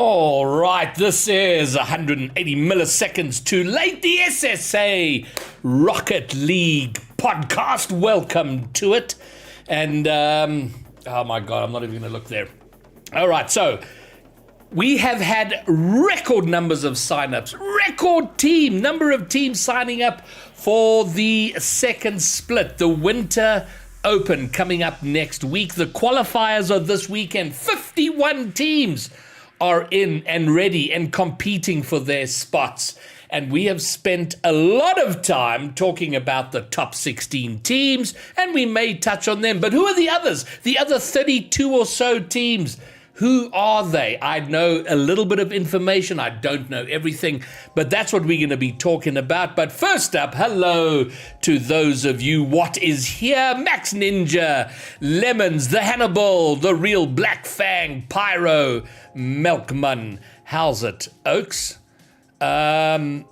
All right, this is 180 milliseconds too late. The SSA Rocket League podcast. Welcome to it. And, oh my God, I'm not even going to look there. All right, so we have had record numbers of signups, number of teams signing up for the second split, the Winter Open coming up next week. The qualifiers are this weekend. 51 teams are in and ready and competing for their spots. And we have spent a lot of time talking about the top 16 teams, and we may touch on them. But who are the others? The other 32 or so teams. Who are they? I know a little bit of information. I don't know everything, but that's what we're going to be talking about. But first up, hello to those of you. What is here? Max Ninja, Lemons, the Hannibal, the Real Black Fang, Pyro, Melkman. How's it, Oaks? There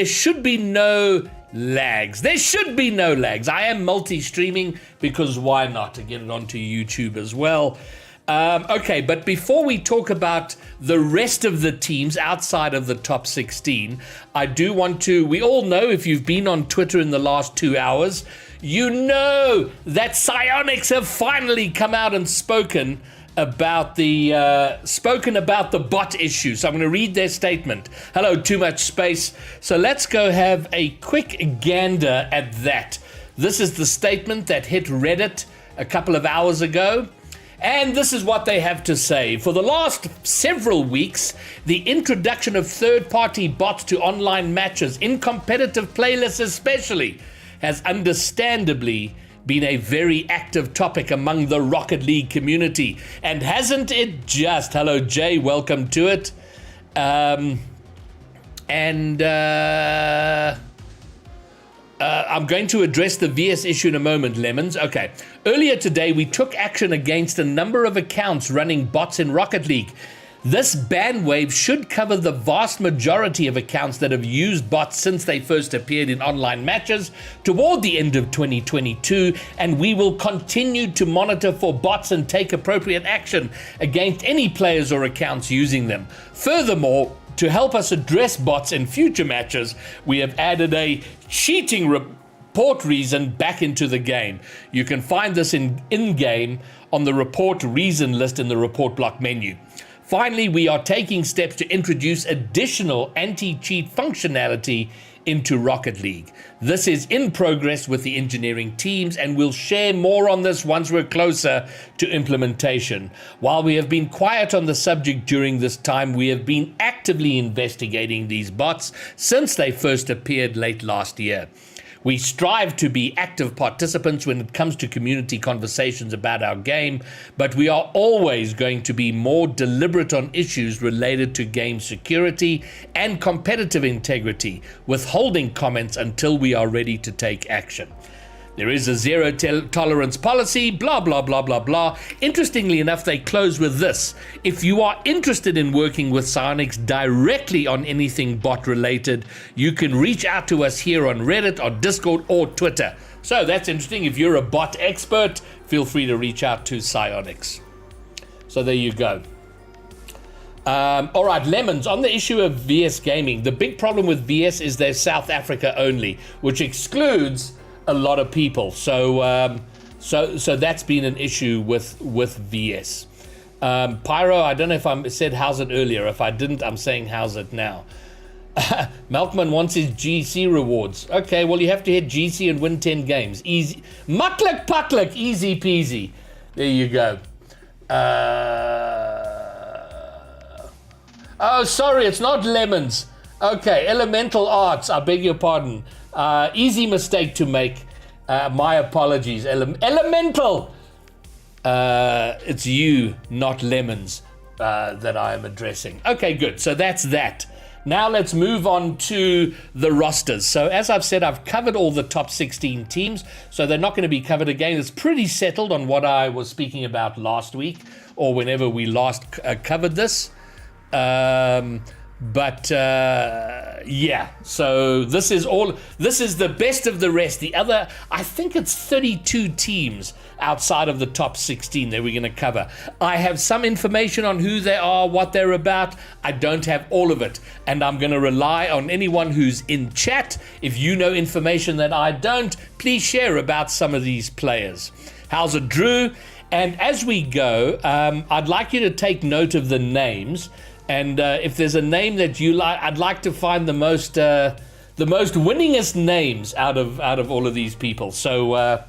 should be no lags. There should be no lags. I am multi-streaming because why not? To get it onto YouTube as well. Okay, but before we talk about the rest of the teams outside of the top 16, I do want to, we all know, if you've been on Twitter in the last 2 hours, you know that Psionics have finally come out and spoken about the bot issue. So I'm going to read their statement. Hello, Too Much Space. So let's go have a quick gander at that. This is the statement that hit Reddit a couple of hours ago. And this is what they have to say. For the last several weeks, the introduction of third-party bots to online matches, in competitive playlists especially, has understandably been a very active topic among the Rocket League community. And hasn't it just? Hello, Jay. Welcome to it. I'm going to address the VS issue in a moment, Lemons. Okay. Earlier today, we took action against a number of accounts running bots in Rocket League. This ban wave should cover the vast majority of accounts that have used bots since they first appeared in online matches toward the end of 2022, and we will continue to monitor for bots and take appropriate action against any players or accounts using them. Furthermore, to help us address bots in future matches, we have added a cheating report reason back into the game. You can find this in-game on the report reason list in the report block menu. Finally, we are taking steps to introduce additional anti-cheat functionality into Rocket League. This is in progress with the engineering teams, and we'll share more on this once we're closer to implementation. While we have been quiet on the subject during this time, we have been actively investigating these bots since they first appeared late last year. We strive to be active participants when it comes to community conversations about our game, but we are always going to be more deliberate on issues related to game security and competitive integrity, withholding comments until we are ready to take action. There is a zero tolerance policy, blah, blah, blah, blah, blah. Interestingly enough, they close with this. If you are interested in working with Psionics directly on anything bot related, you can reach out to us here on Reddit, or Discord, or Twitter. So that's interesting. If you're a bot expert, feel free to reach out to Psionics. So there you go. All right, Lemons, on the issue of VS Gaming, the big problem with VS is they're South Africa only, which excludes a lot of people, so that's been an issue with VS. Pyro, I don't know if I said how's it earlier. If I didn't, I'm saying how's it now. Malkman wants his GC rewards. Okay, well, you have to hit GC and win 10 games. Easy. Mucklick pucklick, easy peasy. There you go. Oh, sorry, it's not Lemons. Okay, Elemental Arts, I beg your pardon. Easy mistake to make. My apologies. Elemental! It's you, not Lemons, that I am addressing. Okay, good. So that's that. Now let's move on to the rosters. So as I've said, I've covered all the top 16 teams, so they're not going to be covered again. It's pretty settled on what I was speaking about last week, or whenever we last covered this. But yeah, so this is the best of the rest. The other, I think it's 32 teams outside of the top 16 that we're going to cover. I have some information on who they are, what they're about. I don't have all of it, and I'm going to rely on anyone who's in chat. If you know information that I don't, please share about some of these players. How's it, Drew? And as we go, I'd like you to take note of the names. And if there's a name that you like, I'd like to find the most winningest names out of all of these people. So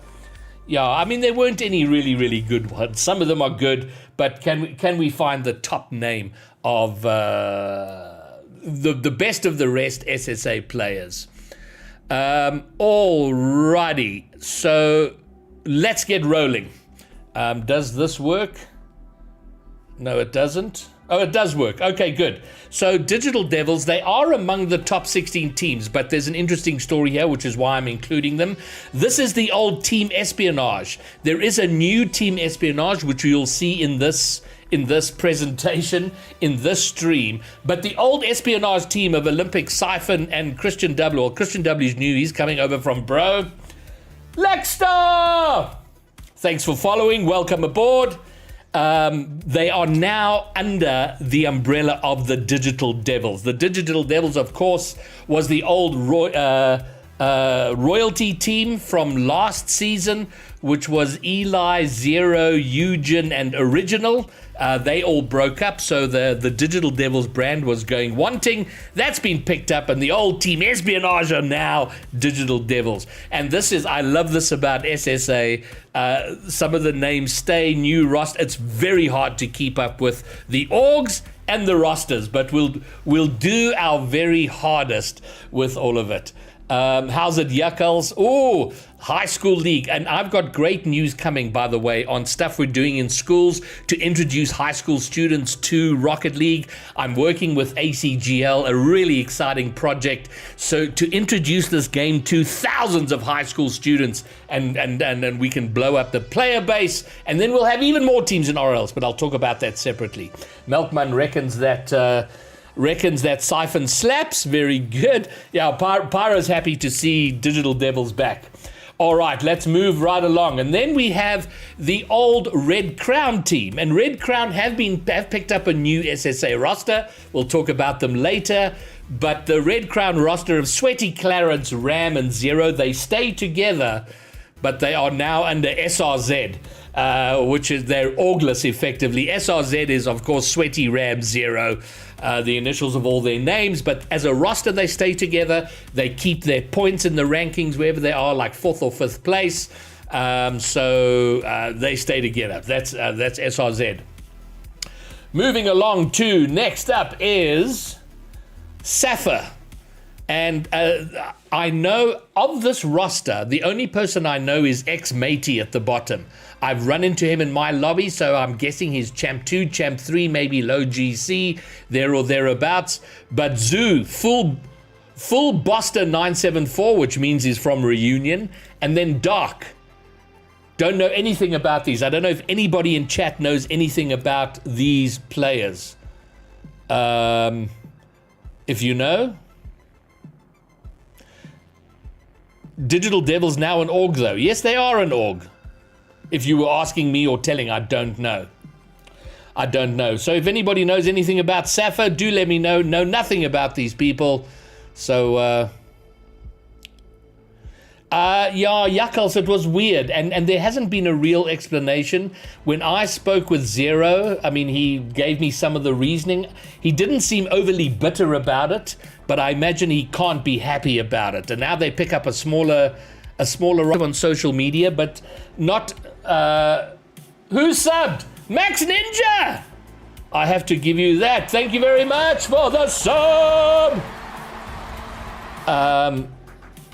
yeah, I mean, there weren't any really good ones. Some of them are good, but can we find the top name of the best of the rest SSA players? Alrighty, so let's get rolling. Does this work? No, it doesn't. Oh, it does work. Okay, good. So Digital Devils, they are among the top 16 teams, but there's an interesting story here, which is why I'm including them. This is the old Team Espionage. There is a new Team Espionage, which you'll see in this presentation, in this stream. But the old Espionage team of Olympic, Siphon, and Christian W. Well, Christian W is new. He's coming over from Bro. Lexstar! Thanks for following. Welcome aboard. They are now under the umbrella of the Digital Devils. The Digital Devils, of course, was the old royalty team from last season, which was Eli, Zero, Eugen, and Original. They all broke up, so the Digital Devils brand was going wanting. That's been picked up, and the old Team Espionage are now Digital Devils. And I love this about SSA. Some of the names stay, new roster. It's very hard to keep up with the orgs and the rosters, but we'll do our very hardest with all of it. How's it, Yuckles? Oh, high school league. And I've got great news coming, by the way, on stuff we're doing in schools to introduce high school students to Rocket League. I'm working with ACGL, a really exciting project. So to introduce this game to thousands of high school students, and we can blow up the player base, and then we'll have even more teams in RLs, but I'll talk about that separately. Melkman reckons that Siphon slaps. Very good. Yeah, Pyro's happy to see Digital Devils back. All right, let's move right along. And then we have the old Red Crown team. And Red Crown have picked up a new SSA roster. We'll talk about them later. But the Red Crown roster of Sweaty Clarence, Ram, and Zero, they stay together, but they are now under SRZ. Which is their orgless, effectively. SRZ is, of course, Sweaty Ram Zero, the initials of all their names, but as a roster, they stay together. They keep their points in the rankings wherever they are, like 4th or 5th place. So they stay together. That's SRZ. Moving along to, next up is Safa. And I know of this roster, the only person I know is ex-Matey at the bottom. I've run into him in my lobby, so I'm guessing he's Champ 2, Champ 3, maybe low GC, there or thereabouts. But Zoo, full Boster 974, which means he's from Reunion. And then Dark. Don't know anything about these. I don't know if anybody in chat knows anything about these players. If you know. Digital Devils now an org, though. Yes, they are an org. If you were asking me or telling, I don't know. I don't know. So if anybody knows anything about Safa, do let me know. Know nothing about these people. So, yeah, Yuckles, it was weird. And there hasn't been a real explanation. When I spoke with Zero, I mean, he gave me some of the reasoning. He didn't seem overly bitter about it, but I imagine he can't be happy about it. And now they pick up a smaller on social media, but not... who subbed? Max Ninja! I have to give you that. Thank you very much for the sub!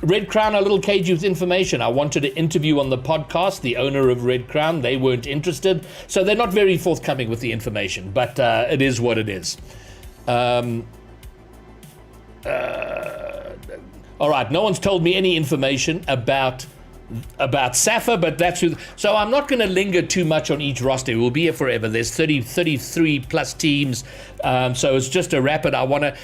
Red Crown, a little cagey with information. I wanted to interview on the podcast the owner of Red Crown. They weren't interested, so they're not very forthcoming with the information, but it is what it is. All right, no one's told me any information about about Safa, but that's who. So I'm not going to linger too much on each roster. We'll be here forever. There's 33 plus teams, so it's just a rapid. I want to,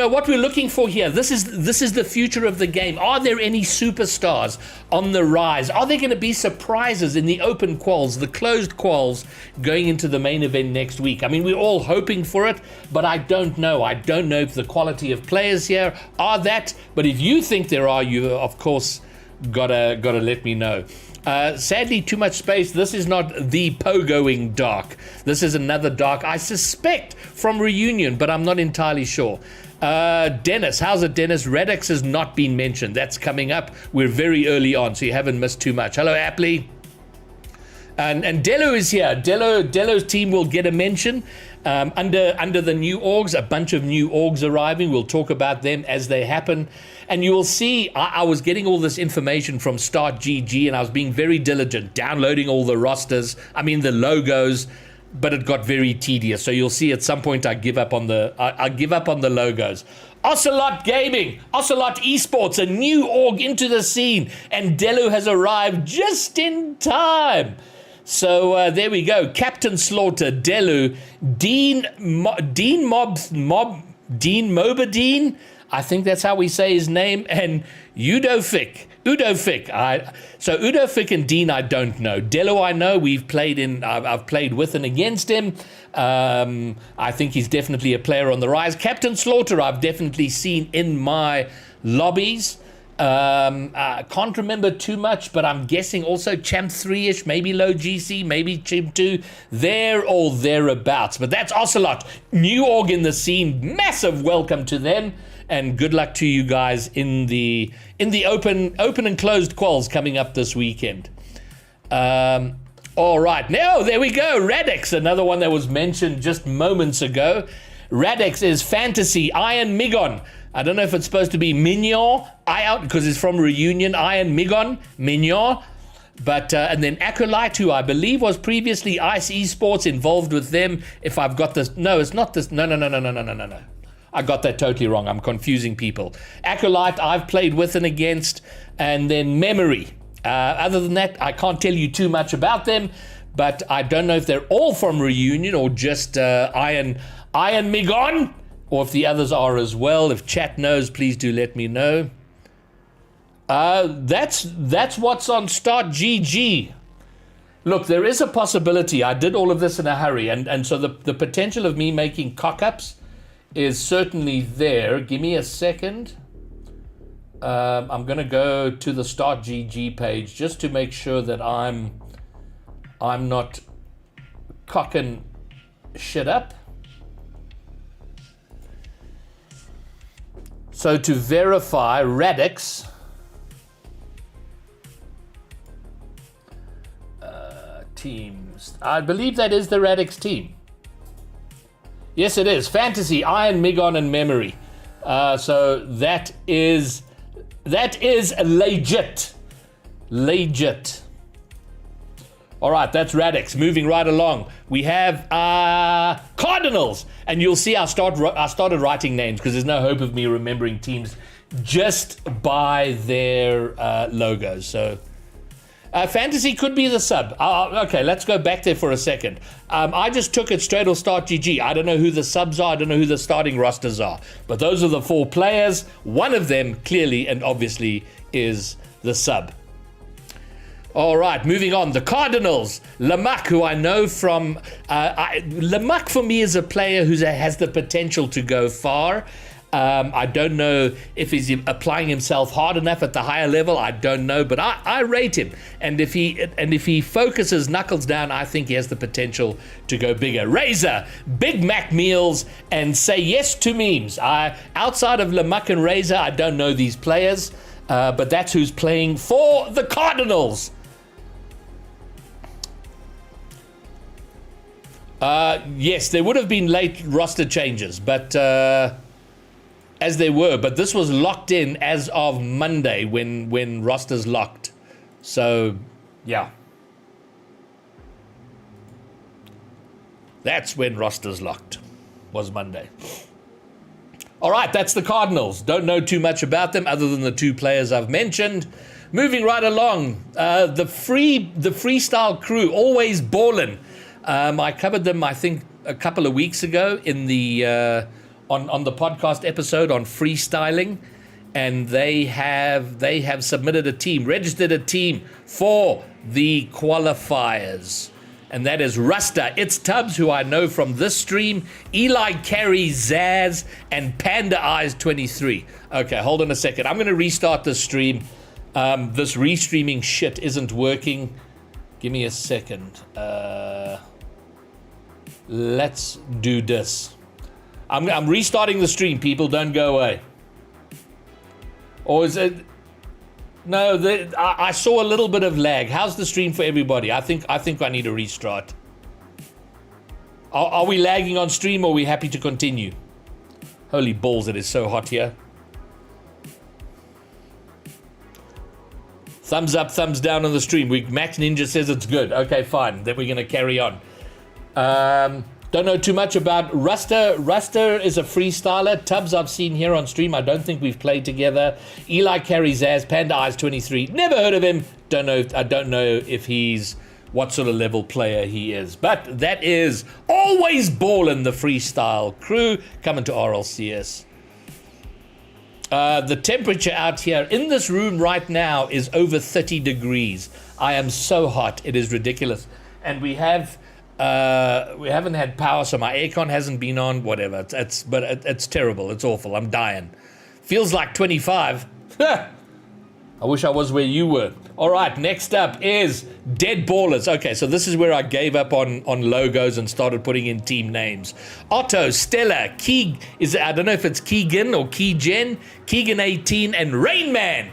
what we're looking for here. This is the future of the game. Are there any superstars on the rise? Are there going to be surprises in the open quals, the closed quals, going into the main event next week? I mean, we're all hoping for it, but I don't know. I don't know if the quality of players here are that. But if you think there are, you of course gotta let me know. Sadly, too much space. This is not the pogoing dark. This is another dark, I suspect, from Reunion, but I'm not entirely sure. Dennis, how's it, Dennis? Radix has not been mentioned. That's coming up. We're very early on, so you haven't missed too much. Hello, Apley. And Dello is here. Dello's team will get a mention under the new orgs. A bunch of new orgs arriving. We'll talk about them as they happen. And you will see, I was getting all this information from Start GG, and I was being very diligent, downloading all the rosters, the logos, but it got very tedious. So you'll see at some point I give up on the logos. Ocelot Gaming, Ocelot Esports, a new org into the scene, and Dello has arrived just in time. So there we go. Captain Slaughter, Delu, Dean Mobadine, I think that's how we say his name, and Udofic. So Udofic and Dean, I don't know. Delu, I know. I've played with and against him. I think he's definitely a player on the rise. Captain Slaughter, I've definitely seen in my lobbies. I can't remember too much, but I'm guessing also Champ 3-ish, maybe low GC, maybe Champ 2, there or thereabouts. But that's Ocelot, new org in the scene. Massive welcome to them, and good luck to you guys in the open and closed quals coming up this weekend. All right, now there we go. Radix, another one that was mentioned just moments ago. Radix is Fantasy Iron Migon. I don't know if it's supposed to be Mignon, because it's from Reunion, Iron Mignon. But, and then Acolyte, who I believe was previously Ice Esports, involved with them. If I've got this, no, it's not this, no. I got that totally wrong. I'm confusing people. Acolyte, I've played with and against, and then Memory. Other than that, I can't tell you too much about them, but I don't know if they're all from Reunion or just Iron Migon, or if the others are as well. If chat knows, please do let me know. That's what's on Start GG. Look, there is a possibility. I did all of this in a hurry, and so the potential of me making cock-ups is certainly there. Give me a second. I'm going to go to the Start GG page just to make sure that I'm not cocking shit up. So to verify Radix, teams, I believe that is the Radix team. Yes, it is. Fantasy, Iron, Migon, and Memory. So that is legit. All right, that's Radix. Moving right along, we have Cardinals, and you'll see I started writing names because there's no hope of me remembering teams just by their logos. So Fantasy could be the sub. Okay, let's go back there for a second. I just took it straight on Start GG. I don't know who the subs are. I don't know who the starting rosters are. But those are the 4 players. One of them clearly and obviously is the sub. All right, moving on. The Cardinals. Lamak, who I know from... Lamak for me is a player who has the potential to go far. I don't know if he's applying himself hard enough at the higher level. I don't know, but I rate him. And if he focuses knuckles down, I think he has the potential to go bigger. Razor, Big Mac meals, and say yes to memes. Outside of Lamak and Razor, I don't know these players, but that's who's playing for the Cardinals. Yes, there would have been late roster changes, but as they were. But this was locked in as of Monday when rosters locked. So, yeah. That's when rosters locked, was Monday. All right, that's the Cardinals. Don't know too much about them other than the 2 players I've mentioned. moving right along. The freestyle crew, always ballin'. I covered them, I think, a couple of weeks ago in the on the podcast episode on freestyling, and they have submitted a team, registered a team for the qualifiers. And that is Rusta, It's Tubbs, who I know from this stream, Eli Carey, Zaz, and Panda Eyes 23. Okay, hold on a second. I'm going to restart the stream. This restreaming shit isn't working. Give me a second. Let's do this. I'm restarting the stream, people. Don't go away. Or is it... No, I saw a little bit of lag. How's the stream for everybody? I think I need a restart. Are we lagging on stream, or are we happy to continue? Holy balls, it is so hot here. Thumbs up, thumbs down on the stream. Max Ninja says it's good. Okay, fine. Then we're going to carry on. Don't know too much about Rusta. Rusta is a freestyler. Tubbs I've seen here on stream. I don't think we've played together. Eli Carey, Zaz, Panda Eyes 23. Never heard of him. I don't know if he's what sort of level player he is. But that is always ballin', the freestyle crew coming to RLCS. The temperature out here in this room right now is over 30 degrees. I am so hot. It is ridiculous. And we haven't had power, so my aircon hasn't been on, whatever. It's terrible. It's awful. I'm dying. Feels like 25. I wish I was where you were. All right, next up is Dead Ballers. Okay, so this is where I gave up on logos and started putting in team names. Otto, Stella, I don't know if it's Keegan or Keegan 18, and Rain Man.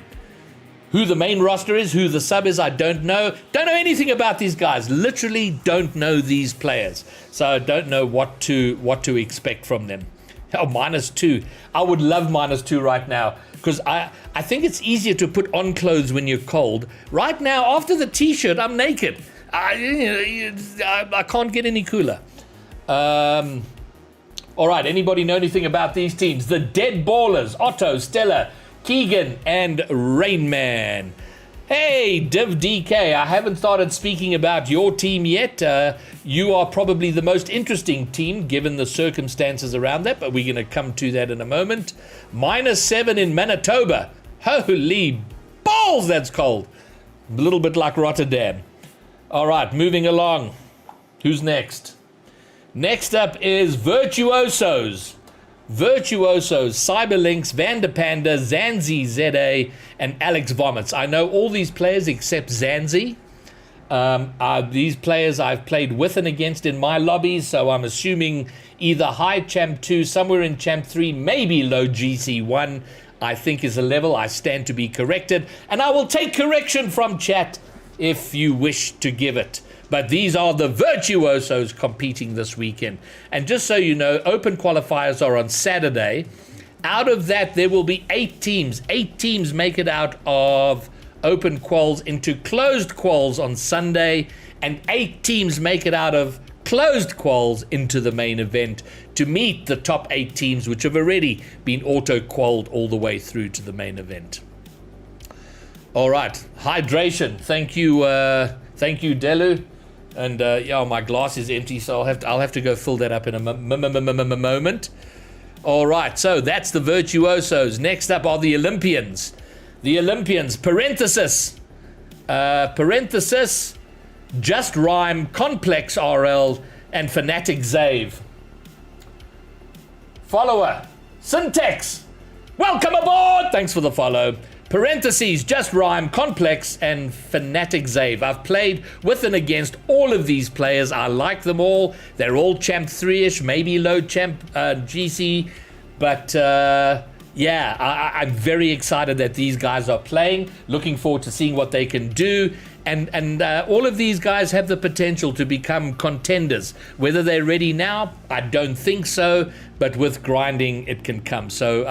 Who the main roster is, who the sub is, I don't know. Don't know anything about these guys. Literally don't know these players. So I don't know what to expect from them. Oh, -2. I would love -2 right now, because I think it's easier to put on clothes when you're cold. Right now, after the t-shirt, I'm naked. I can't get any cooler. All right, anybody know anything about these teams? The Dead Ballers, Otto, Stella, Keegan, and Rain Man. Hey, Div DK, I haven't started speaking about your team yet. You are probably the most interesting team given the circumstances around that, but we're going to come to that in a moment. -7 in Manitoba. Holy balls, that's cold. A little bit like Rotterdam. All right, moving along. Who's next? Next up is Virtuosos. Cyberlinks, Vanderpanda, Zanzi, ZA, and Alex Vomits. I know all these players except Zanzi. These players I've played with and against in my lobbies, so I'm assuming either high Champ 2, somewhere in Champ 3, maybe low GC 1, I think is a level. I stand to be corrected, and I will take correction from chat if you wish to give it. But these are the Virtuosos competing this weekend. And just so you know, open qualifiers are on Saturday. Out of that, there will be 8 teams. 8 teams make it out of open quals into closed quals on Sunday. And 8 teams make it out of closed quals into the main event to meet the top 8 teams, which have already been auto-qualled all the way through to the main event. All right, hydration. Thank you, Delu. And yeah, my glass is empty, so I'll have to go fill that up in a moment. All right, so that's the Virtuosos. Next up are the Olympians. The Olympians, parenthesis, Just Rhyme, Complex RL, and Fanatic Zave. Follower, Syntax, welcome aboard. Thanks for the follow. Parentheses, Just Rhyme, Complex, and Fanatic Zave. I've played with and against all of these players. I like them all. They're all Champ 3-ish, maybe low Champ GC. But yeah, I'm very excited that these guys are playing. Looking forward to seeing what they can do. And all of these guys have the potential to become contenders. Whether they're ready now, I don't think so. But with grinding, it can come. So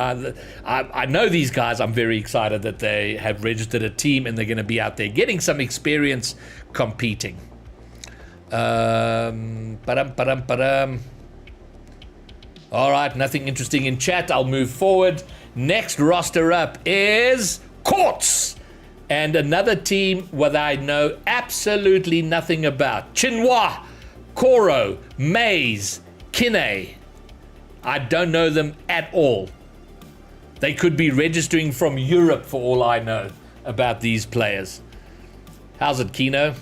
I know these guys. I'm very excited that they have registered a team and they're going to be out there getting some experience competing. All right, nothing interesting in chat. I'll move forward. Next roster up is Quartz. And another team that I know absolutely nothing about. Chinua, Koro, Mays, Kine. I don't know them at all. They could be registering from Europe for all I know about these players. How's it, Kino?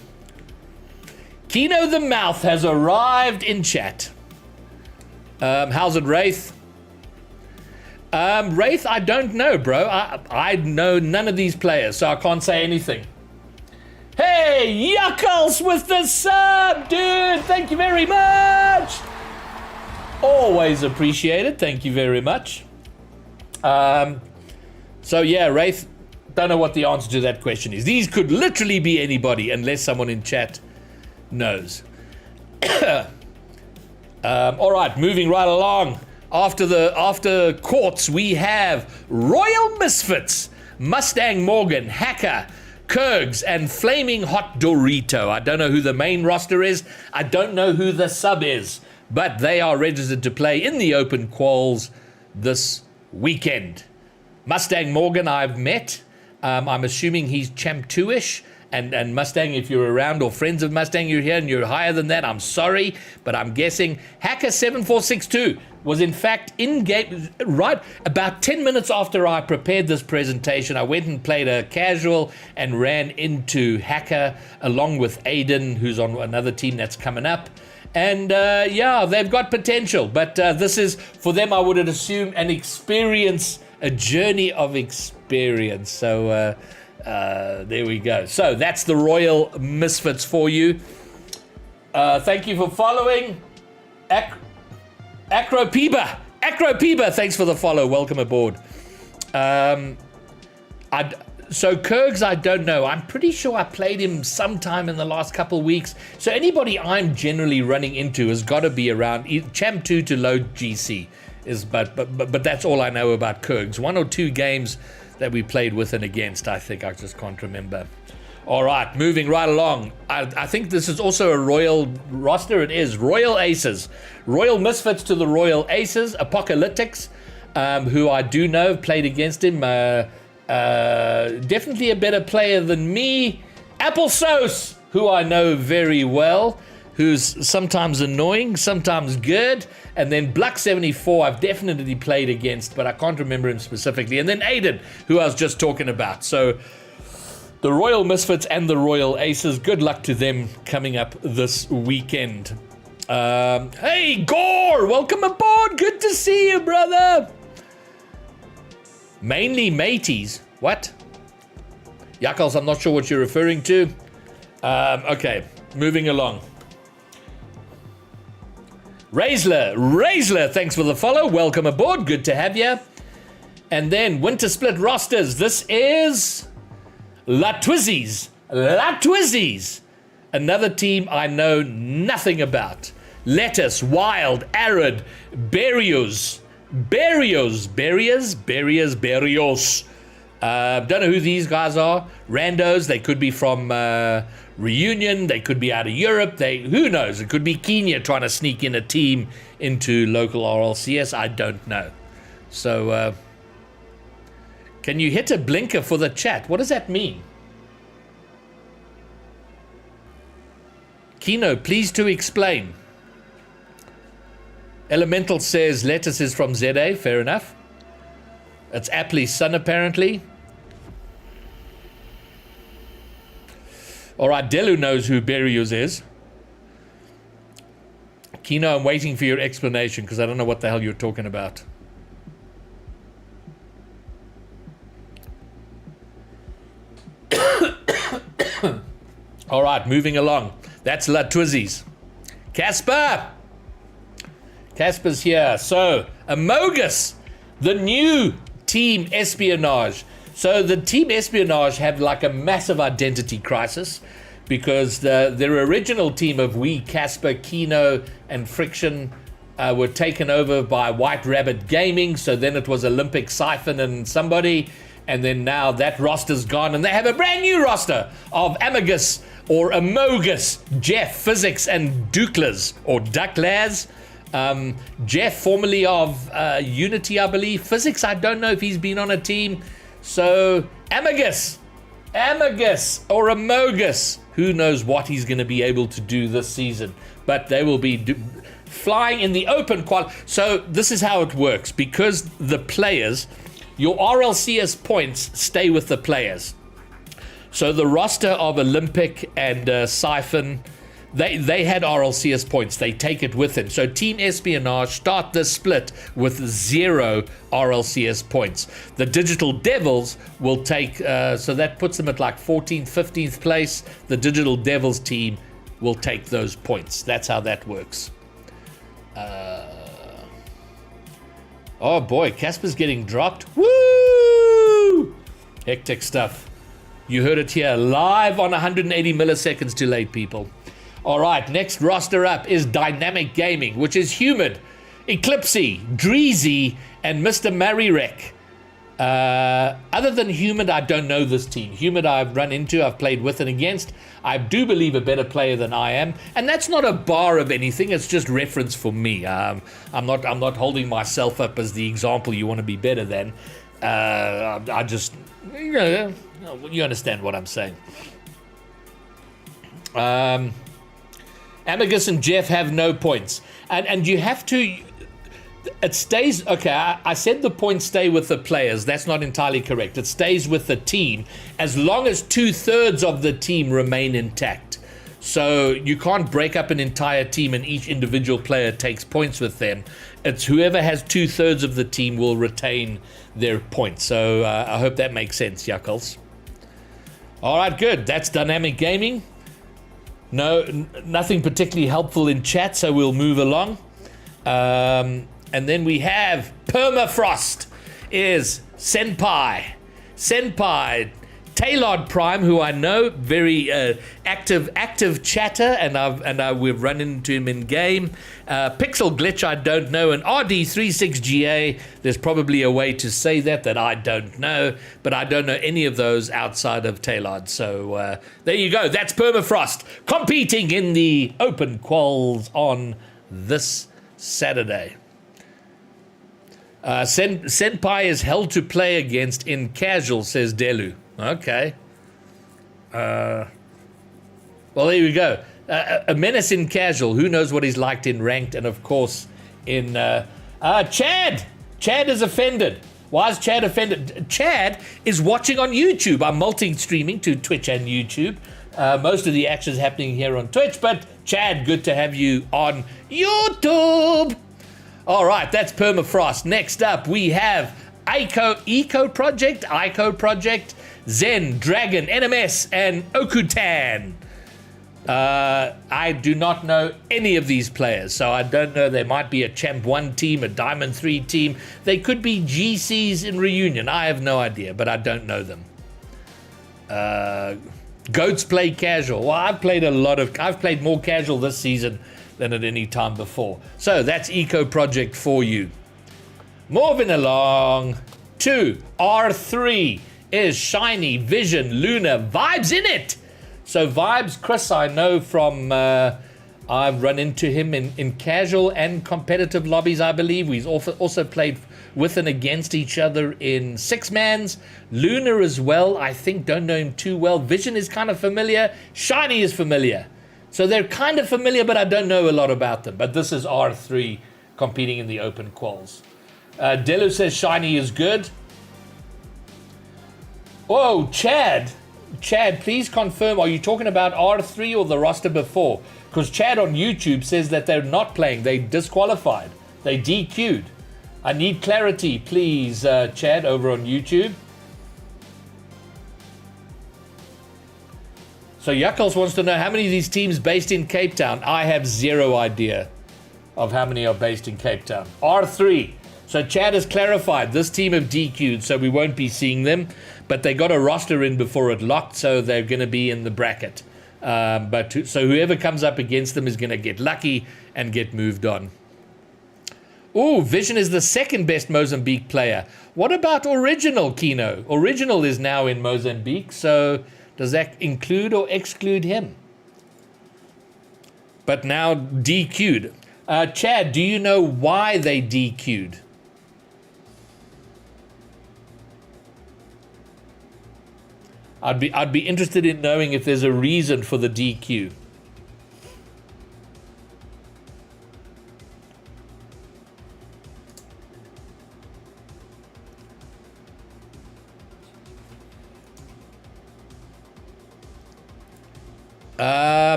Kino the Mouth has arrived in chat. How's it, Wraith? Wraith, I don't know, bro. I know none of these players, so I can't say anything. Hey, Yuckles with the sub, dude. Thank you very much. Always appreciated. Thank you very much. So yeah, Wraith, don't know what the answer to that question is. These could literally be anybody unless someone in chat knows. All right, moving right along. After courts, we have Royal Misfits, Mustang Morgan, Hacker, Kurgs, and Flaming Hot Dorito. I don't know who the main roster is. I don't know who the sub is, but they are registered to play in the open quals this weekend. Mustang Morgan I've met. I'm assuming he's Champ 2-ish. And Mustang, if you're around, or friends of Mustang, you're here and you're higher than that, I'm sorry, but I'm guessing Hacker 7462 was in fact in game right about 10 minutes after I prepared this presentation. I went and played a casual and ran into Hacker along with Aiden, who's on another team that's coming up. And yeah, they've got potential, but this is for them, I would assume, a journey of experience. So there we go. So that's the Royal Misfits for you. Thank you for following. Acropiba, thanks for the follow. Welcome aboard. So Kurgs, I don't know. I'm pretty sure I played him sometime in the last couple weeks. So anybody I'm generally running into has got to be around Champ 2 to low GC. But that's all I know about Kurgs. 1 or 2 games that we played with and against, I think. I just can't remember. All right, moving right along. I think this is also a Royal roster. It is Royal Aces. Royal Misfits to the Royal Aces. Apocalyptics, who I do know, played against him. Definitely a better player than me. Applesauce, who I know very well, who's sometimes annoying, sometimes good. And then Bluck74, I've definitely played against, but I can't remember him specifically. And then Aiden, who I was just talking about. So the Royal Misfits and the Royal Aces, good luck to them coming up this weekend. Hey, Gore, welcome aboard. Good to see you, brother. Mainly mateys. What? Yuckles, I'm not sure what you're referring to. Okay, moving along. Raisler, thanks for the follow. Welcome aboard. Good to have you. And then Winter Split rosters. This is La Twizzies. Another team I know nothing about. Lettuce, Wild, Arid, Berrios. Don't know who these guys are. Randos, they could be from Reunion, they could be out of Europe, who knows, it could be Kenya trying to sneak in a team into local RLCS, I don't know. So, can you hit a blinker for the chat? What does that mean? Kino, please to explain. Elemental says Lettuce is from ZA, fair enough. It's Apley's son, apparently. All right, Delu knows who Berrios is. Kino, I'm waiting for your explanation because I don't know what the hell you're talking about. All right, moving along. That's La Twizzies. Casper's here. So, Amogus, the new Team Espionage. So the Team Espionage have like a massive identity crisis because their original team of Casper, Kino, and Friction were taken over by White Rabbit Gaming. So then it was Olympic Siphon and somebody. And then now that roster's gone and they have a brand new roster of Amogus or Amogus, Jeff, Physics, and Duklaz or Duklaz. Jeff, formerly of Unity, I believe. Physics, I don't know if he's been on a team. So, Amogus Amagus or Amogus. Who knows what he's going to be able to do this season. But they will be flying in the open qual. So this is how it works. Because the players, your RLCS points stay with the players. So the roster of Olympic and Siphon, they had RLCS points. They take it with them. So Team Espionage start this split with 0 RLCS points. The Digital Devils will take, so that puts them at like 14th, 15th place. The Digital Devils team will take those points. That's how that works. Oh boy, Casper's getting dropped. Woo! Hectic stuff. You heard it here live on 180 milliseconds delayed, people. All right, next roster up is Dynamic Gaming, which is Humid, Eclipsey, Dreezy, and Mr. Marirek. Other than Humid, I don't know this team. Humid I've run into, I've played with and against. I do believe a better player than I am, and that's not a bar of anything. It's just reference for me. I'm not holding myself up as the example you want to be better than. I just, you understand what I'm saying. Amagus and Jeff have no points, and you have to. It stays, okay, I said the points stay with the players. That's not entirely correct. It stays with the team as long as 2/3 of the team remain intact. So you can't break up an entire team and each individual player takes points with them. It's whoever has 2/3 of the team will retain their points. So I hope that makes sense, Yuckles. All right, good. That's Dynamic Gaming. No, nothing particularly helpful in chat, so we'll move along. And then we have Permafrost is Senpai, Taylor Prime, who I know, very active chatter, and we've run into him in game. Pixel Glitch, I don't know, and RD36GA. There's probably a way to say that I don't know, but I don't know any of those outside of Taylor. So there you go. That's Permafrost competing in the open quals on this Saturday. Senpai is hell to play against in casual, says Delu. Okay. Well, there you go. A menace in casual. Who knows what he's liked in ranked, and of course in Chad. Chad is offended. Why is Chad offended? Chad is watching on YouTube. I'm multi-streaming to Twitch and YouTube. Most of the action is happening here on Twitch, but Chad, good to have you on YouTube. All right, that's Permafrost. Next up, we have Ico Project, Zen, Dragon, NMS, and Okutan. I do not know any of these players, so I don't know. There might be a Champ 1 team, a Diamond 3 team. They could be GCs in Reunion. I have no idea, but I don't know them. Goats play casual. Well, I've played more casual this season than at any time before. So that's Eco Project for you. Moving along to R3 is Shiny, Vision, Luna, Vibes in it. So Vibes, Chris, I know from, I've run into him in casual and competitive lobbies, I believe. We've also played with and against each other in 6-mans. Luna as well, I think, don't know him too well. Vision is kind of familiar. Shiny is familiar. So they're kind of familiar, but I don't know a lot about them. But this is R3 competing in the open quals. Delu says Shiny is good. Oh, Chad, please confirm, are you talking about R3 or the roster before? Because Chad on YouTube says that they're not playing. They disqualified. They DQ'd. I need clarity, please, Chad, over on YouTube. So Yuckles wants to know how many of these teams based in Cape Town. I have zero idea of how many are based in Cape Town. R3. So Chad has clarified. This team have DQ'd, so we won't be seeing them. But they got a roster in before it locked, so they're going to be in the bracket. So whoever comes up against them is going to get lucky and get moved on. Ooh, Vision is the second best Mozambique player. What about Original, Kino? Original is now in Mozambique, so does that include or exclude him? But now DQ'd. Chad, do you know why they DQ'd? I'd be interested in knowing if there's a reason for the DQ.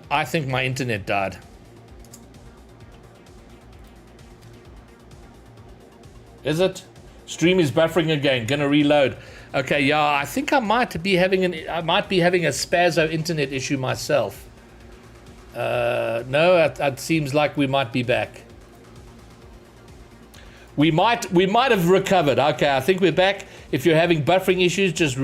I think my internet died. Is it? Stream is buffering again. Gonna reload. Okay, yeah, I think I might be having a spazzo internet issue myself. No, it seems like we might be back. We might have recovered. Okay, I think we're back. If you're having buffering issues, just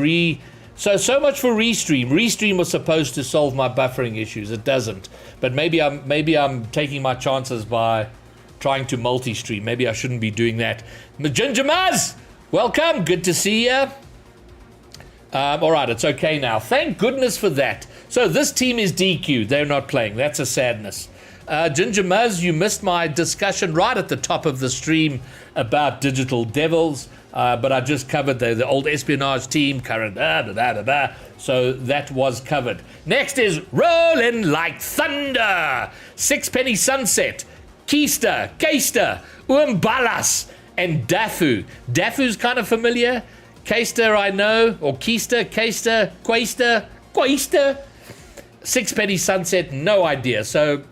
So much for Restream. Restream was supposed to solve my buffering issues. It doesn't. But maybe I'm taking my chances by trying to multi-stream. Maybe I shouldn't be doing that. Ginger Maz, welcome. Good to see you. All right, it's okay now. Thank goodness for that. So this team is DQ. They're not playing. That's a sadness. Ginger Maz, you missed my discussion right at the top of the stream about Digital Devils. But I just covered the old espionage team, current, so that was covered. Next is Rolling Like Thunder, Sixpenny Sunset, Keister, Uambalas, and Dafu. Dafu's kind of familiar. Keister, I know, or Keister, Quaister. Sixpenny Sunset, no idea. So,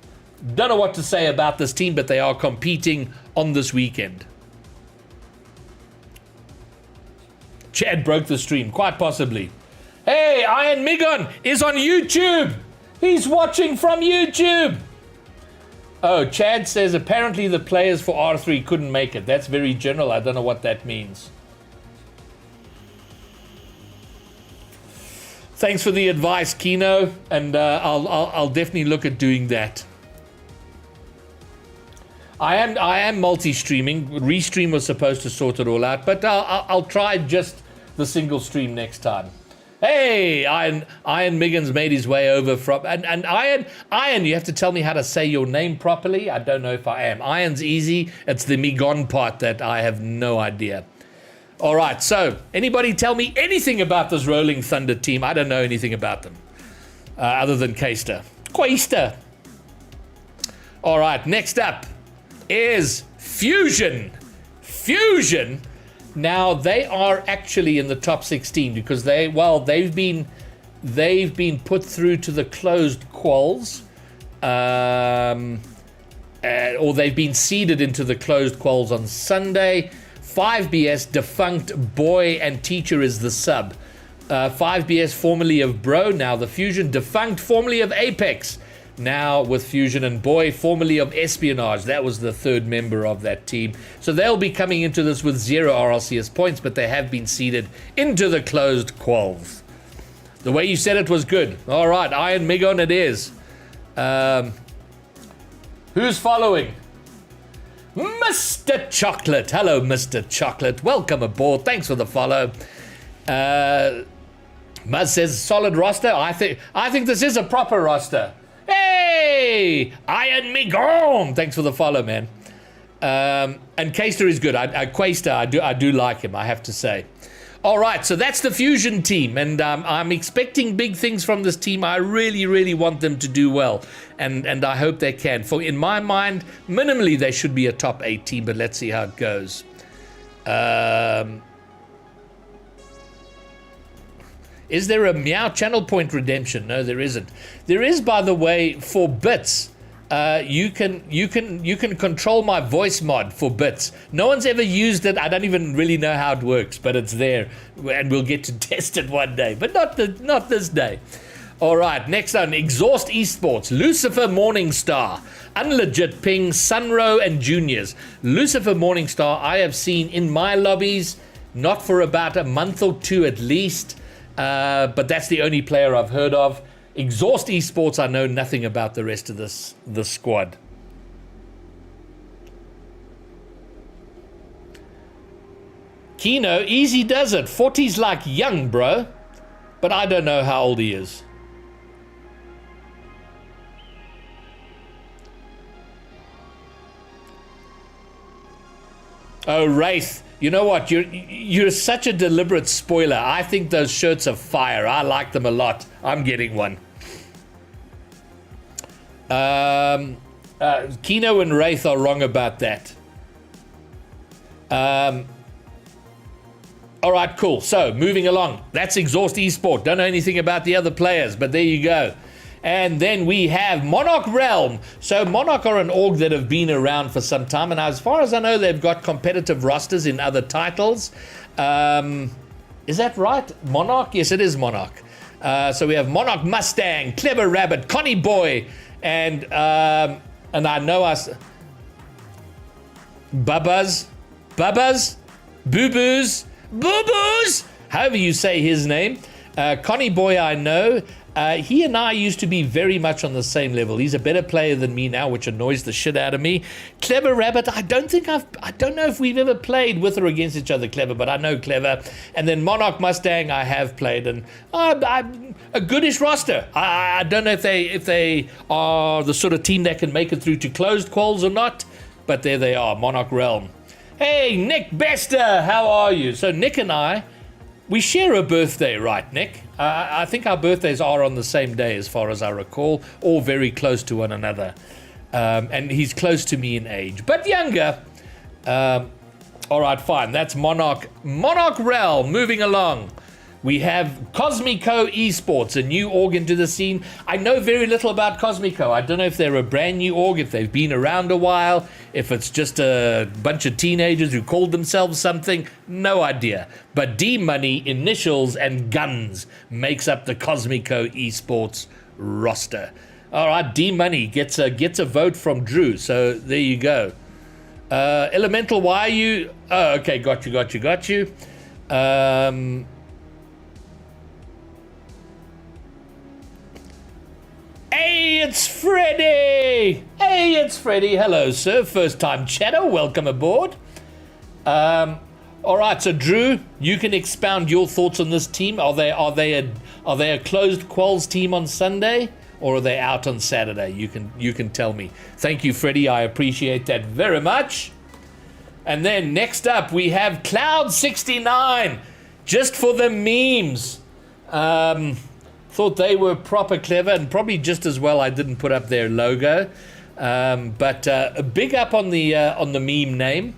don't know what to say about this team, but they are competing on this weekend. Chad broke the stream, quite possibly. Hey, Iron Migon is on YouTube. He's watching from YouTube. Oh, Chad says apparently the players for R3 couldn't make it. That's very general. I don't know what that means. Thanks for the advice, Kino, and I'll definitely look at doing that. I am multi-streaming. Restream was supposed to sort it all out, but I'll try just the single stream next time. Hey, Iron Miggins made his way over from and Iron. You have to tell me how to say your name properly. I don't know if I am. Iron's easy. It's the Migon part that I have no idea. All right. So anybody tell me anything about this Rolling Thunder team? I don't know anything about them other than Quaister. All right. Next up is Fusion. Now they are actually in the top 16 because they've been put through to the closed quals, or they've been seeded into the closed quals on Sunday. 5BS defunct Boy and Teacher is the sub. 5BS formerly of Bro, now the Fusion defunct formerly of Apex. Now with Fusion and Boy, formerly of Espionage. That was the third member of that team. So they'll be coming into this with 0 RLCS points, but they have been seeded into the closed quals. The way you said it was good. All right, Iron Migon it is. Who's following? Mr. Chocolate. Hello, Mr. Chocolate. Welcome aboard. Thanks for the follow. Muzz says solid roster. I think this is a proper roster. Hey, Iron Migon. Thanks for the follow, man. And Quaister is good. Quaister, I do like him, I have to say. All right, so that's the Fusion team, and I'm expecting big things from this team. I really, really want them to do well, and I hope they can. For in my mind, minimally they should be a top 8 team, but let's see how it goes. Is there a Meow channel point redemption? No, there isn't. There is, by the way, for bits. You can control my voice mod for bits. No one's ever used it. I don't even really know how it works, but it's there, and we'll get to test it one day, but not this day. All right, next on Exhaust Esports, Lucifer Morningstar, Unlegit Ping, Sunro, and Juniors. Lucifer Morningstar I have seen in my lobbies, not for about a month or two at least. But that's the only player I've heard of. Exhaust Esports, I know nothing about the rest of the squad. Kino, easy does it. 40's like young, bro. But I don't know how old he is. Oh, Wraith. You know what? You're such a deliberate spoiler. I think those shirts are fire. I like them a lot. I'm getting one. Kino and Wraith are wrong about that. All right, cool. So, moving along. That's Exhaust Esport. Don't know anything about the other players, but there you go. And then we have Monarch Realm. So, Monarch are an org that have been around for some time. And as far as I know, they've got competitive rosters in other titles. Is that right? Monarch? Yes, it is Monarch. So, we have Monarch Mustang, Clever Rabbit, Connie Boy, and I know us... Bubba's, Boo-Boos, however you say his name. Connie Boy, I know. He and I used to be very much on the same level. He's a better player than me now, which annoys the shit out of me. Clever Rabbit, I don't know if we've ever played with or against each other, Clever, but I know Clever. And then Monarch Mustang, I have played, and a goodish roster. I don't know if they are the sort of team that can make it through to closed quals or not, but there they are, Monarch Realm. Hey, Nick Bester, how are you? So Nick and I, we share a birthday, right, Nick? I think our birthdays are on the same day as far as I recall, all very close to one another. And he's close to me in age, but younger. All right, fine. That's Monarch Realm. Moving along. We have Cosmico Esports, a new org into the scene. I know very little about Cosmico. I don't know if they're a brand new org, if they've been around a while, if it's just a bunch of teenagers who called themselves something. No idea. But D-Money, initials, and guns makes up the Cosmico Esports roster. All right, D-Money gets a vote from Drew, so there you go. Elemental, why are you... Oh, okay, got you. Hey, it's Freddy! Hello, sir. First time chatter. Welcome aboard. All right, so Drew, you can expound your thoughts on this team. Are they a closed quals team on Sunday, or are they out on Saturday? You can tell me. Thank you, Freddy. I appreciate that very much. And then next up, we have Cloud69, just for the memes. Thought they were proper clever, and probably just as well I didn't put up their logo. But a big up on the meme name.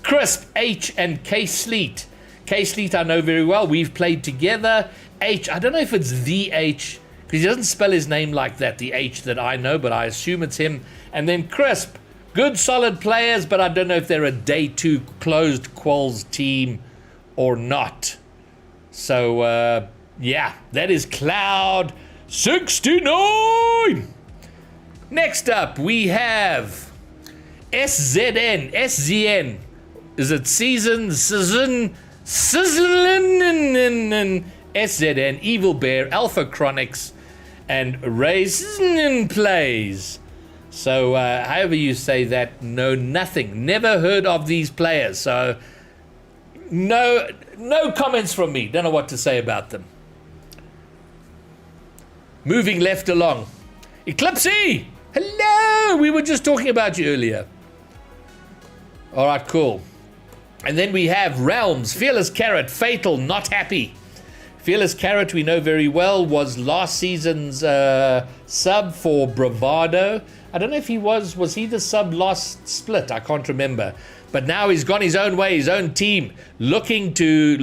Crisp, H, and K Sleet. K Sleet I know very well. We've played together. H, I don't know if it's the H, because he doesn't spell his name like that, the H that I know, but I assume it's him. And then Crisp, good solid players, but I don't know if they're a day 2 closed quals team or not. So, yeah, that is Cloud 69. Next up, we have SZN. Is it Sizzlin? SZN, Evil Bear, Alpha Chronics, and Raisin Plays. So, however you say that, know nothing. Never heard of these players. So, no comments from me. Don't know what to say about them. Moving left along. Eclipsey! Hello! We were just talking about you earlier. All right, cool. And then we have Realms, Fearless Carrot, Fatal, Not Happy. Fearless Carrot, we know very well, was last season's sub for Bravado. I don't know if he was he the sub last split? I can't remember. But now he's gone his own way, his own team, looking to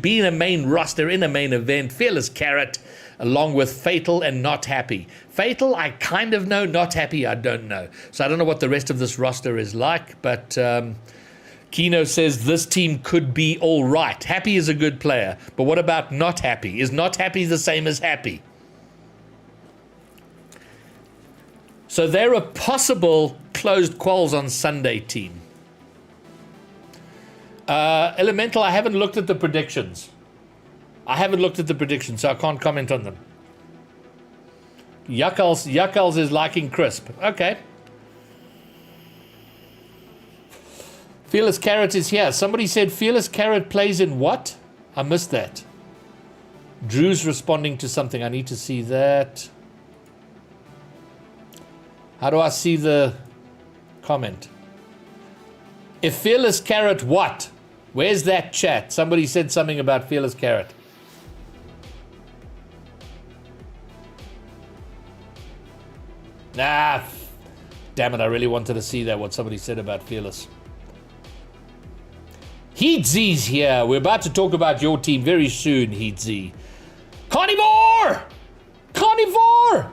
be in a main roster, in a main event. Fearless Carrot, along with Fatal and Not Happy. Fatal, I kind of know. Not Happy, I don't know. So I don't know what the rest of this roster is like, but Kino says this team could be all right. Happy is a good player, but what about Not Happy? Is Not Happy the same as Happy? So they're a possible closed quals on Sunday team. Elemental, I haven't looked at the predictions. So I can't comment on them. Yuckles is liking Crisp. Okay. Fearless Carrot is here. Somebody said Fearless Carrot plays in what? I missed that. Drew's responding to something. I need to see that. How do I see the comment? If Fearless Carrot what? Where's that chat? Somebody said something about Fearless Carrot. Nah, damn it, I really wanted to see that, what somebody said about Fearless. Heatzy's here. We're about to talk about your team very soon, Heatzy. Carnivore! Carnivore!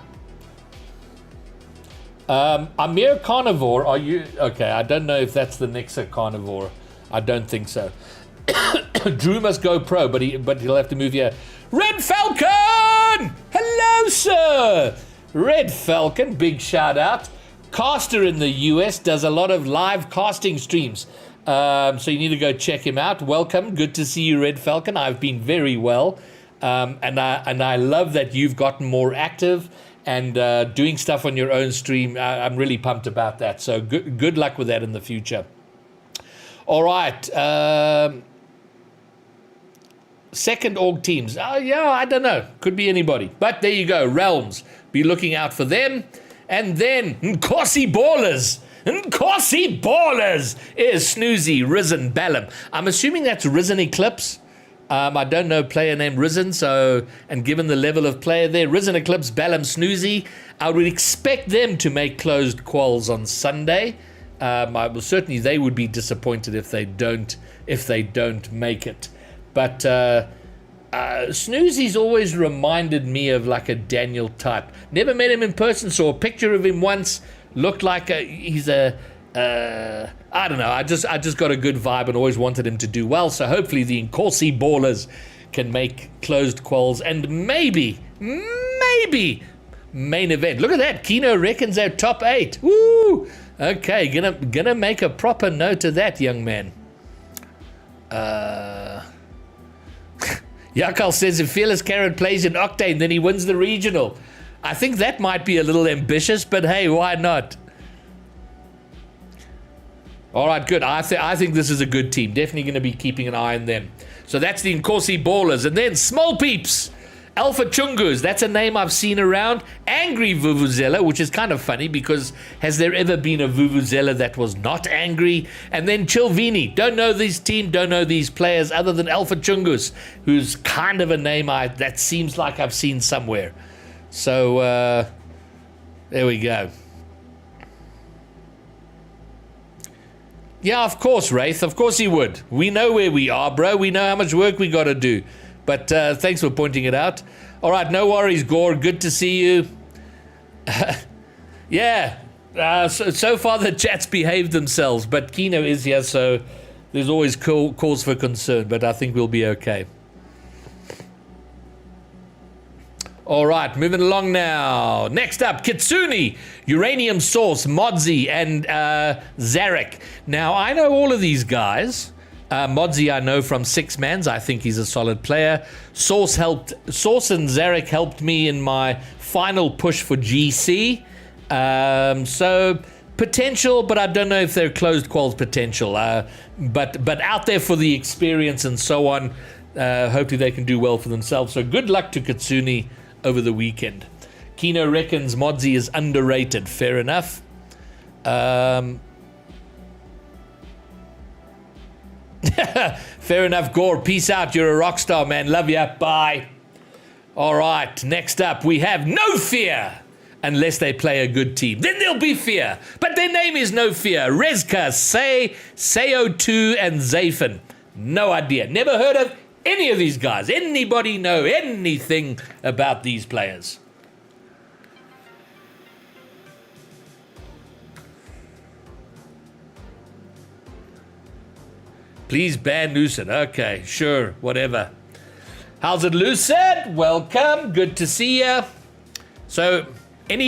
Amir Carnivore, are you... Okay, I don't know if that's the Nixa Carnivore. I don't think so. Drew must go pro, but he'll have to move here. Red Falcon! Hello, sir! Red Falcon, big shout out. Caster in the US, does a lot of live casting streams. So you need to go check him out. Welcome, good to see you, Red Falcon. I've been very well. And I love that you've gotten more active and doing stuff on your own stream. I'm really pumped about that. So good luck with that in the future. All right. Second org teams. Yeah, I don't know. Could be anybody. But there you go. Realms. Be looking out for them. And then Nkosi Ballers. Nkosi Ballers is Snoozy, Risen, Balam. I'm assuming that's Risen Eclipse. I don't know player named Risen, and given the level of player there, Risen Eclipse, Balam, Snoozy, I would expect them to make closed quals on Sunday. Certainly they would be disappointed if they don't make it. But Snoozy's always reminded me of like a Daniel type. Never met him in person, saw a picture of him once. Looked like he's I don't know. I just got a good vibe and always wanted him to do well. So hopefully the Nkosi Ballers can make closed quals and maybe main event. Look at that. Kino reckons they're top 8. Woo! Okay, gonna make a proper note of that, young man. Yakal says if Fearless Carrot plays in Octane, then he wins the regional. I think that might be a little ambitious, but hey, why not? All right, good. I think this is a good team. Definitely going to be keeping an eye on them. So that's the Nkosi Ballers. And then Small Peeps, Alpha Chungus. That's a name I've seen around. Angry Vuvuzela, which is kind of funny because has there ever been a Vuvuzela that was not angry? And then Chilvini. Don't know this team, don't know these players other than Alpha Chungus, who's kind of a name that seems like I've seen somewhere. So, there we go. Yeah, of course, Wraith. Of course he would. We know where we are, bro. We know how much work we got to do. But thanks for pointing it out. All right, no worries, Gore. Good to see you. Yeah. So far, the chats behaved themselves. But Kino is here, so there's always cause for concern. But I think we'll be okay. All right, moving along now. Next up, Kitsune, Uranium Source, Modzi, and Zarek. Now, I know all of these guys. Modzi I know from Six Mans. I think he's a solid player. Source and Zarek helped me in my final push for GC. So potential, but I don't know if they're closed quals potential. But out there for the experience and so on. Hopefully they can do well for themselves. So good luck to Kitsune over the weekend. Kino reckons Modzi is underrated. Fair enough. Fair enough, Gore. Peace out. You're a rock star, man. Love ya. Bye. All right. Next up, we have No Fear. Unless they play a good team. Then there'll be Fear. But their name is No Fear. Rezka, Sayo2, and Zafin. No idea. Never heard of any of these guys. Anybody know anything about these players? Please ban Lucid. Okay, sure, whatever. How's it, Lucid? Welcome. Good to see ya. So, can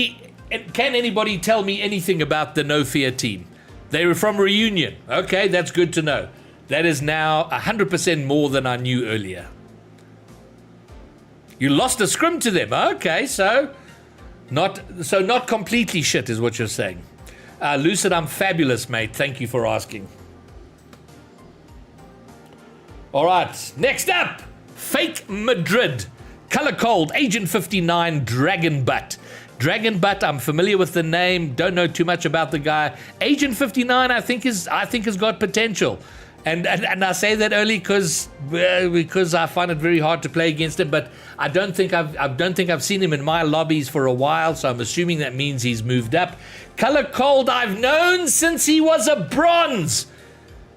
anybody tell me anything about the No Fear team? They were from Reunion. Okay, that's good to know. That is now 100% more than I knew earlier. You lost a scrim to them. Okay, so not completely shit is what you're saying. Lucid, I'm fabulous, mate. Thank you for asking. All right, next up, Fake Madrid, Color Cold, Agent 59, Dragon Butt, Dragon Butt, I'm familiar with the name. Don't know too much about the guy. Agent 59, I think has got potential. And I say that only because I find it very hard to play against him. But I don't think I've seen him in my lobbies for a while, so I'm assuming that means he's moved up. Color Cold, I've known since he was a bronze,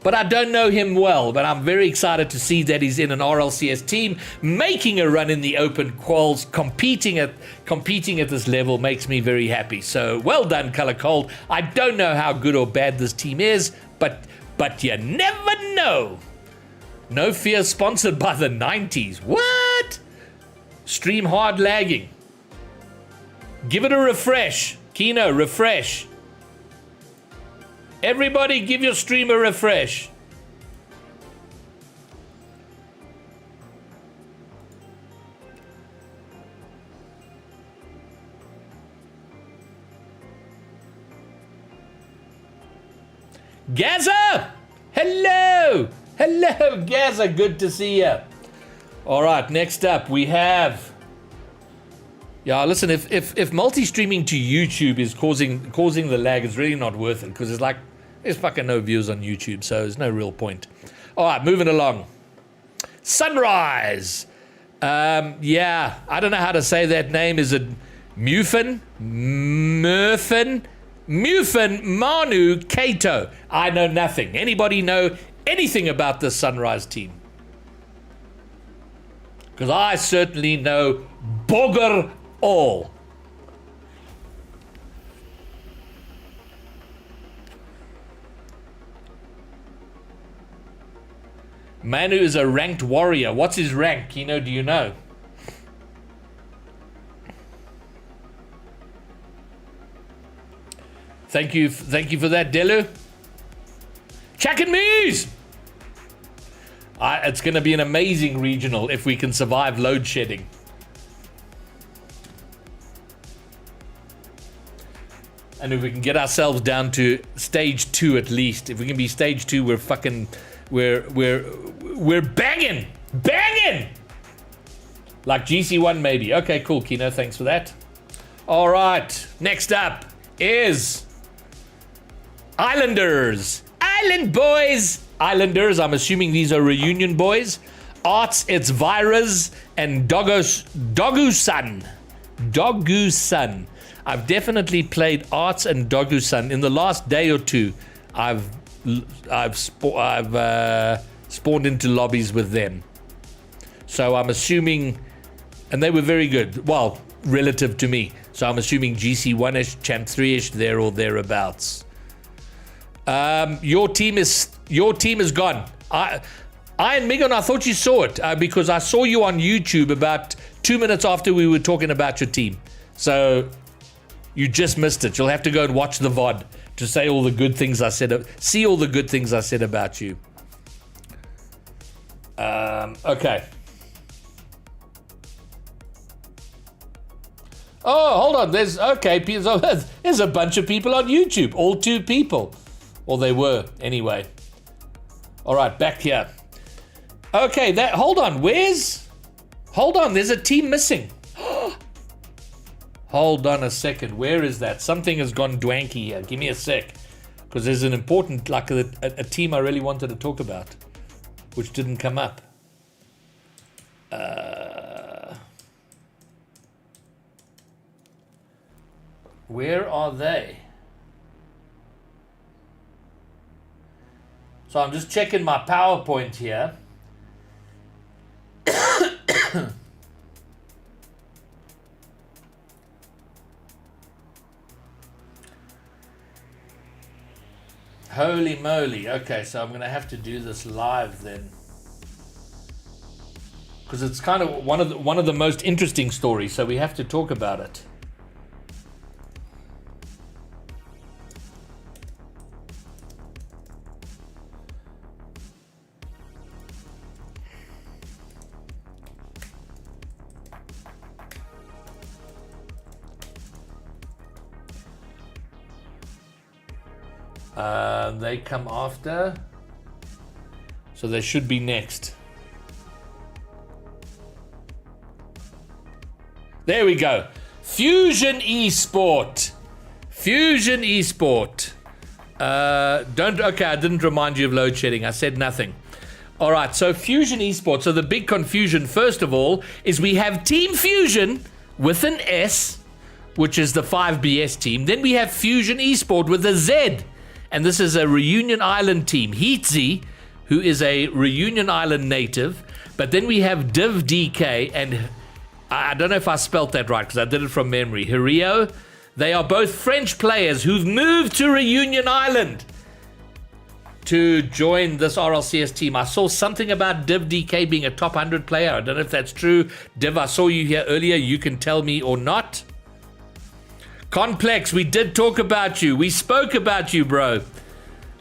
but I don't know him well. But I'm very excited to see that he's in an RLCS team, making a run in the open quals, competing at this level makes me very happy. So well done, Color Cold. I don't know how good or bad this team is, but you never know. No Fear sponsored by the 90s. What? Stream hard lagging. Give it a refresh. Kino, refresh. Everybody give your stream a refresh. Gaza! Hello! Hello, Gaza. Good to see you. All right, next up we have... Yeah, listen, if multi-streaming to YouTube is causing the lag, it's really not worth it, because there's fucking no views on YouTube, so there's no real point. All right, moving along. Sunrise. Yeah, I don't know how to say that name. Is it Mufin? Mufin Manu Kato. I know nothing. Anybody know anything about this Sunrise team? Because I certainly know bugger all. Manu is a ranked warrior. What's his rank? Kino, do you know? Thank you for that, Delu. Chuck and Mees! It's going to be an amazing regional if we can survive load shedding. And if we can get ourselves down to stage 2 at least. If we can be stage 2, we're fucking... We're banging! Banging! Like GC1 maybe. Okay, cool, Kino. Thanks for that. All right. Next up is... Islanders. Island boys. Islanders. I'm assuming these are reunion boys. Arts, it's Virus and Dogu-san. Dogu-san. I've definitely played Arts and Dogu-san. In the last day or two, I've spawned into lobbies with them. So I'm assuming, and they were very good. Well, relative to me. So I'm assuming GC1-ish, Champ 3-ish, there or thereabouts. Your team is gone. Iron Megon, I thought you saw it because I saw you on YouTube about 2 minutes after we were talking about your team. So you just missed it. You'll have to go and watch the VOD to say all the good things I said. See all the good things I said about you. Okay. Oh, hold on. There's a bunch of people on YouTube. All 2 people. Or they were, anyway. All right, back here. Okay, hold on. Hold on, there's a team missing. Hold on a second. Where is that? Something has gone dwanky here. Give me a sec. Because there's an important, like a team I really wanted to talk about, which didn't come up. Where are they? So I'm just checking my PowerPoint here. Holy moly. Okay, so I'm going to have to do this live then. Because it's kind of one of the most interesting stories, so we have to talk about it. They come after, so they should be next. There we go. Fusion Esport. Fusion Esport. Okay, I didn't remind you of load shedding. I said nothing. All right, so Fusion Esport. So the big confusion, first of all, is we have Team Fusion with an S, which is the 5BS team. Then we have Fusion Esport with a Z, and this is a Reunion Island team. Heatzy, who is a Reunion Island native. But then we have Div DK, and I don't know if I spelt that right because I did it from memory. Hirio. They are both French players who've moved to Reunion Island to join this RLCS team. I saw something about Div DK being a top 100 player. I don't know if that's true. Div, I saw you here earlier. You can tell me or not. Complex, we did talk about you. We spoke about you, bro.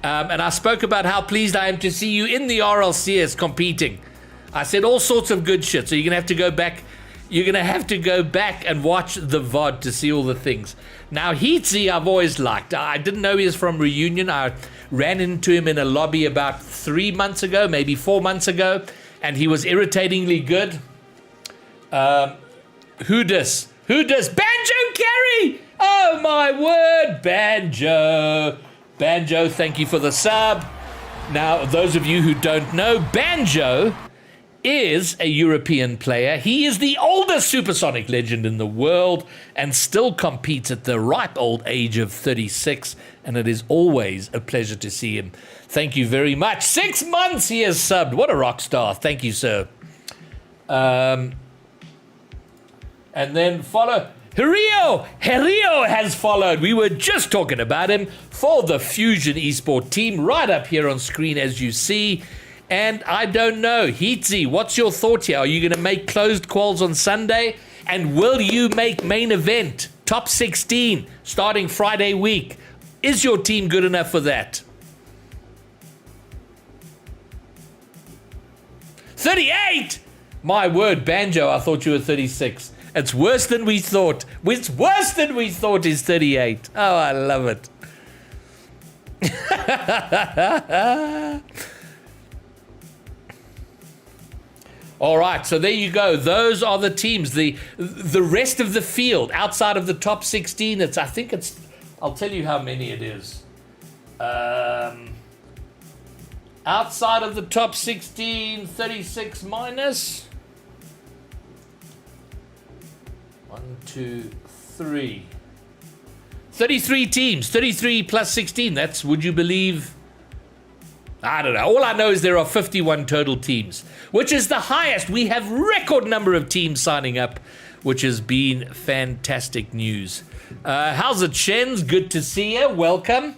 And I spoke about how pleased I am to see you in the RLCS competing. I said all sorts of good shit. So you're going to have to go back. You're going to have to go back and watch the VOD to see all the things. Now, Heatsy, I've always liked. I didn't know he was from Reunion. I ran into him in a lobby about 3 months ago, maybe 4 months ago, and he was irritatingly good. Who does? Banjo Carry! Oh, my word, Banjo. Banjo, thank you for the sub. Now, those of you who don't know, Banjo is a European player. He is the oldest supersonic legend in the world and still competes at the ripe old age of 36, and it is always a pleasure to see him. Thank you very much. 6 months he has subbed. What a rock star. Thank you, sir. And then follow Hirio has followed. We were just talking about him for the Fusion Esport team right up here on screen, as you see. And I don't know, Heatsy, what's your thought here? Are you going to make closed quals on Sunday? And will you make main event, top 16, starting Friday week? Is your team good enough for that? 38? My word, Banjo, I thought you were 36. It's worse than we thought. It's worse than we thought is 38. Oh, I love it. All right, so there you go. Those are the teams. The rest of the field, outside of the top 16, I'll tell you how many it is. Outside of the top 16, 36 minus 1, 2, 3. 33 teams, 33 plus 16. That's, would you believe? I don't know. All I know is there are 51 total teams, which is the highest. We have record number of teams signing up, which has been fantastic news. How's it, Shens? Good to see you. Welcome.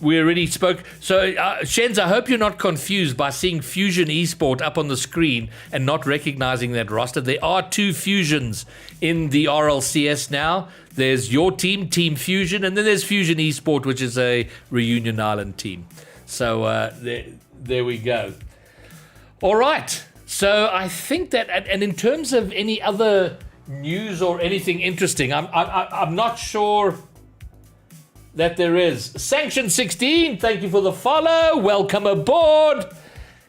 We already spoke. So, Shens, I hope you're not confused by seeing Fusion Esport up on the screen and not recognizing that roster. There are 2 Fusions in the RLCS now. There's your team, Team Fusion, and then there's Fusion Esport, which is a Reunion Island team. So, there we go. All right. So, I think that, and in terms of any other news or anything interesting, I'm not sure that there is. Sanction 16, thank you for the follow. Welcome aboard.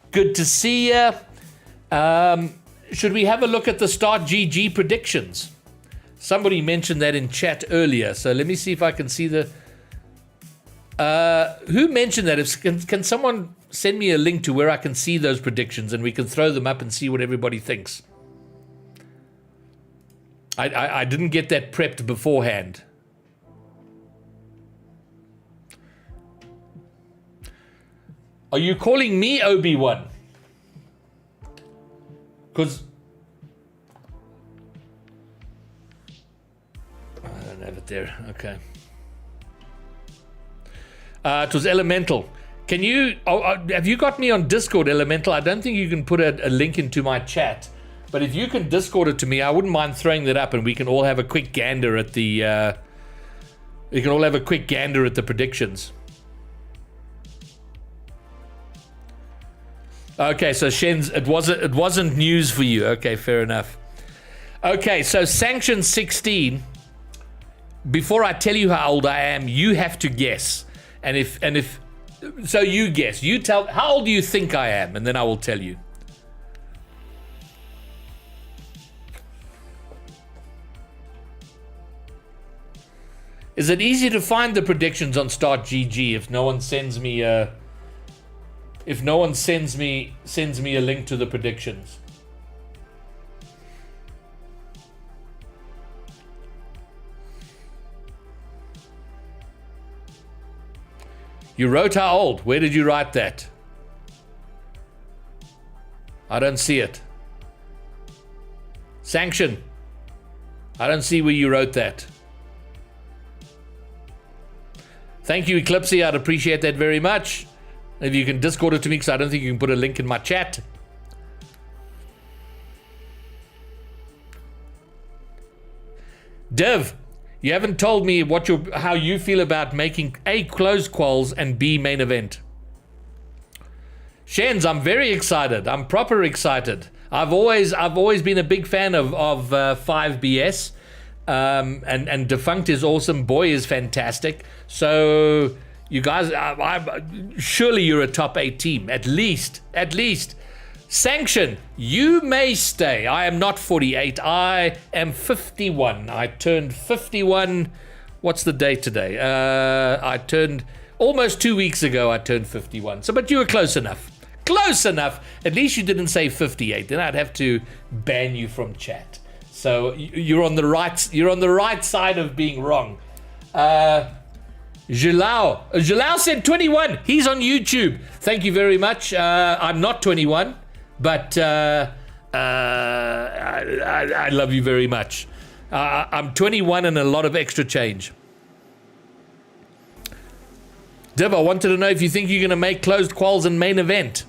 Good to see you. Should we have a look at the Start GG predictions? Somebody mentioned that in chat earlier, so let me see if I can see the... who mentioned that? Can someone send me a link to where I can see those predictions and we can throw them up and see what everybody thinks? I didn't get that prepped beforehand. Are you calling me Obi-Wan? Because I don't have it there. Okay. It was Elemental. Can you... have you got me on Discord, Elemental? I don't think you can put a link into my chat. But if you can Discord it to me, I wouldn't mind throwing that up and we can all have a quick gander at the... we can all have a quick gander at the predictions. Okay, so Shens, it wasn't news for you. Okay, fair enough. Okay, so Sanction 16. Before I tell you how old I am, you have to guess. And if so, you guess. You tell how old do you think I am, and then I will tell you. Is it easy to find the predictions on Start GG if no one sends me a link to the predictions? You wrote how old? Where did you write that? I don't see it. Sanction. I don't see where you wrote that. Thank you, Eclipsy. I'd appreciate that very much. If you can Discord it to me, because I don't think you can put a link in my chat. Dev, you haven't told me how you feel about making A, closed quals, and B, main event. Shens, I'm very excited. I'm proper excited. I've always been a big fan of 5BS. And Defunct is awesome. Boy is fantastic. So you guys, surely you're a top 8 team. At least. Sanction, you may stay. I am not 48. I am 51. I turned 51. What's the date today? I turned almost 2 weeks ago. I turned 51. So, but you were close enough. Close enough. At least you didn't say 58. Then I'd have to ban you from chat. So you're on the right. You're on the right side of being wrong. Jalal said 21. He's on YouTube. Thank you very much. I'm not 21, but I love you very much. I'm 21 and a lot of extra change. Div, I wanted to know if you think you're going to make closed quals and main event.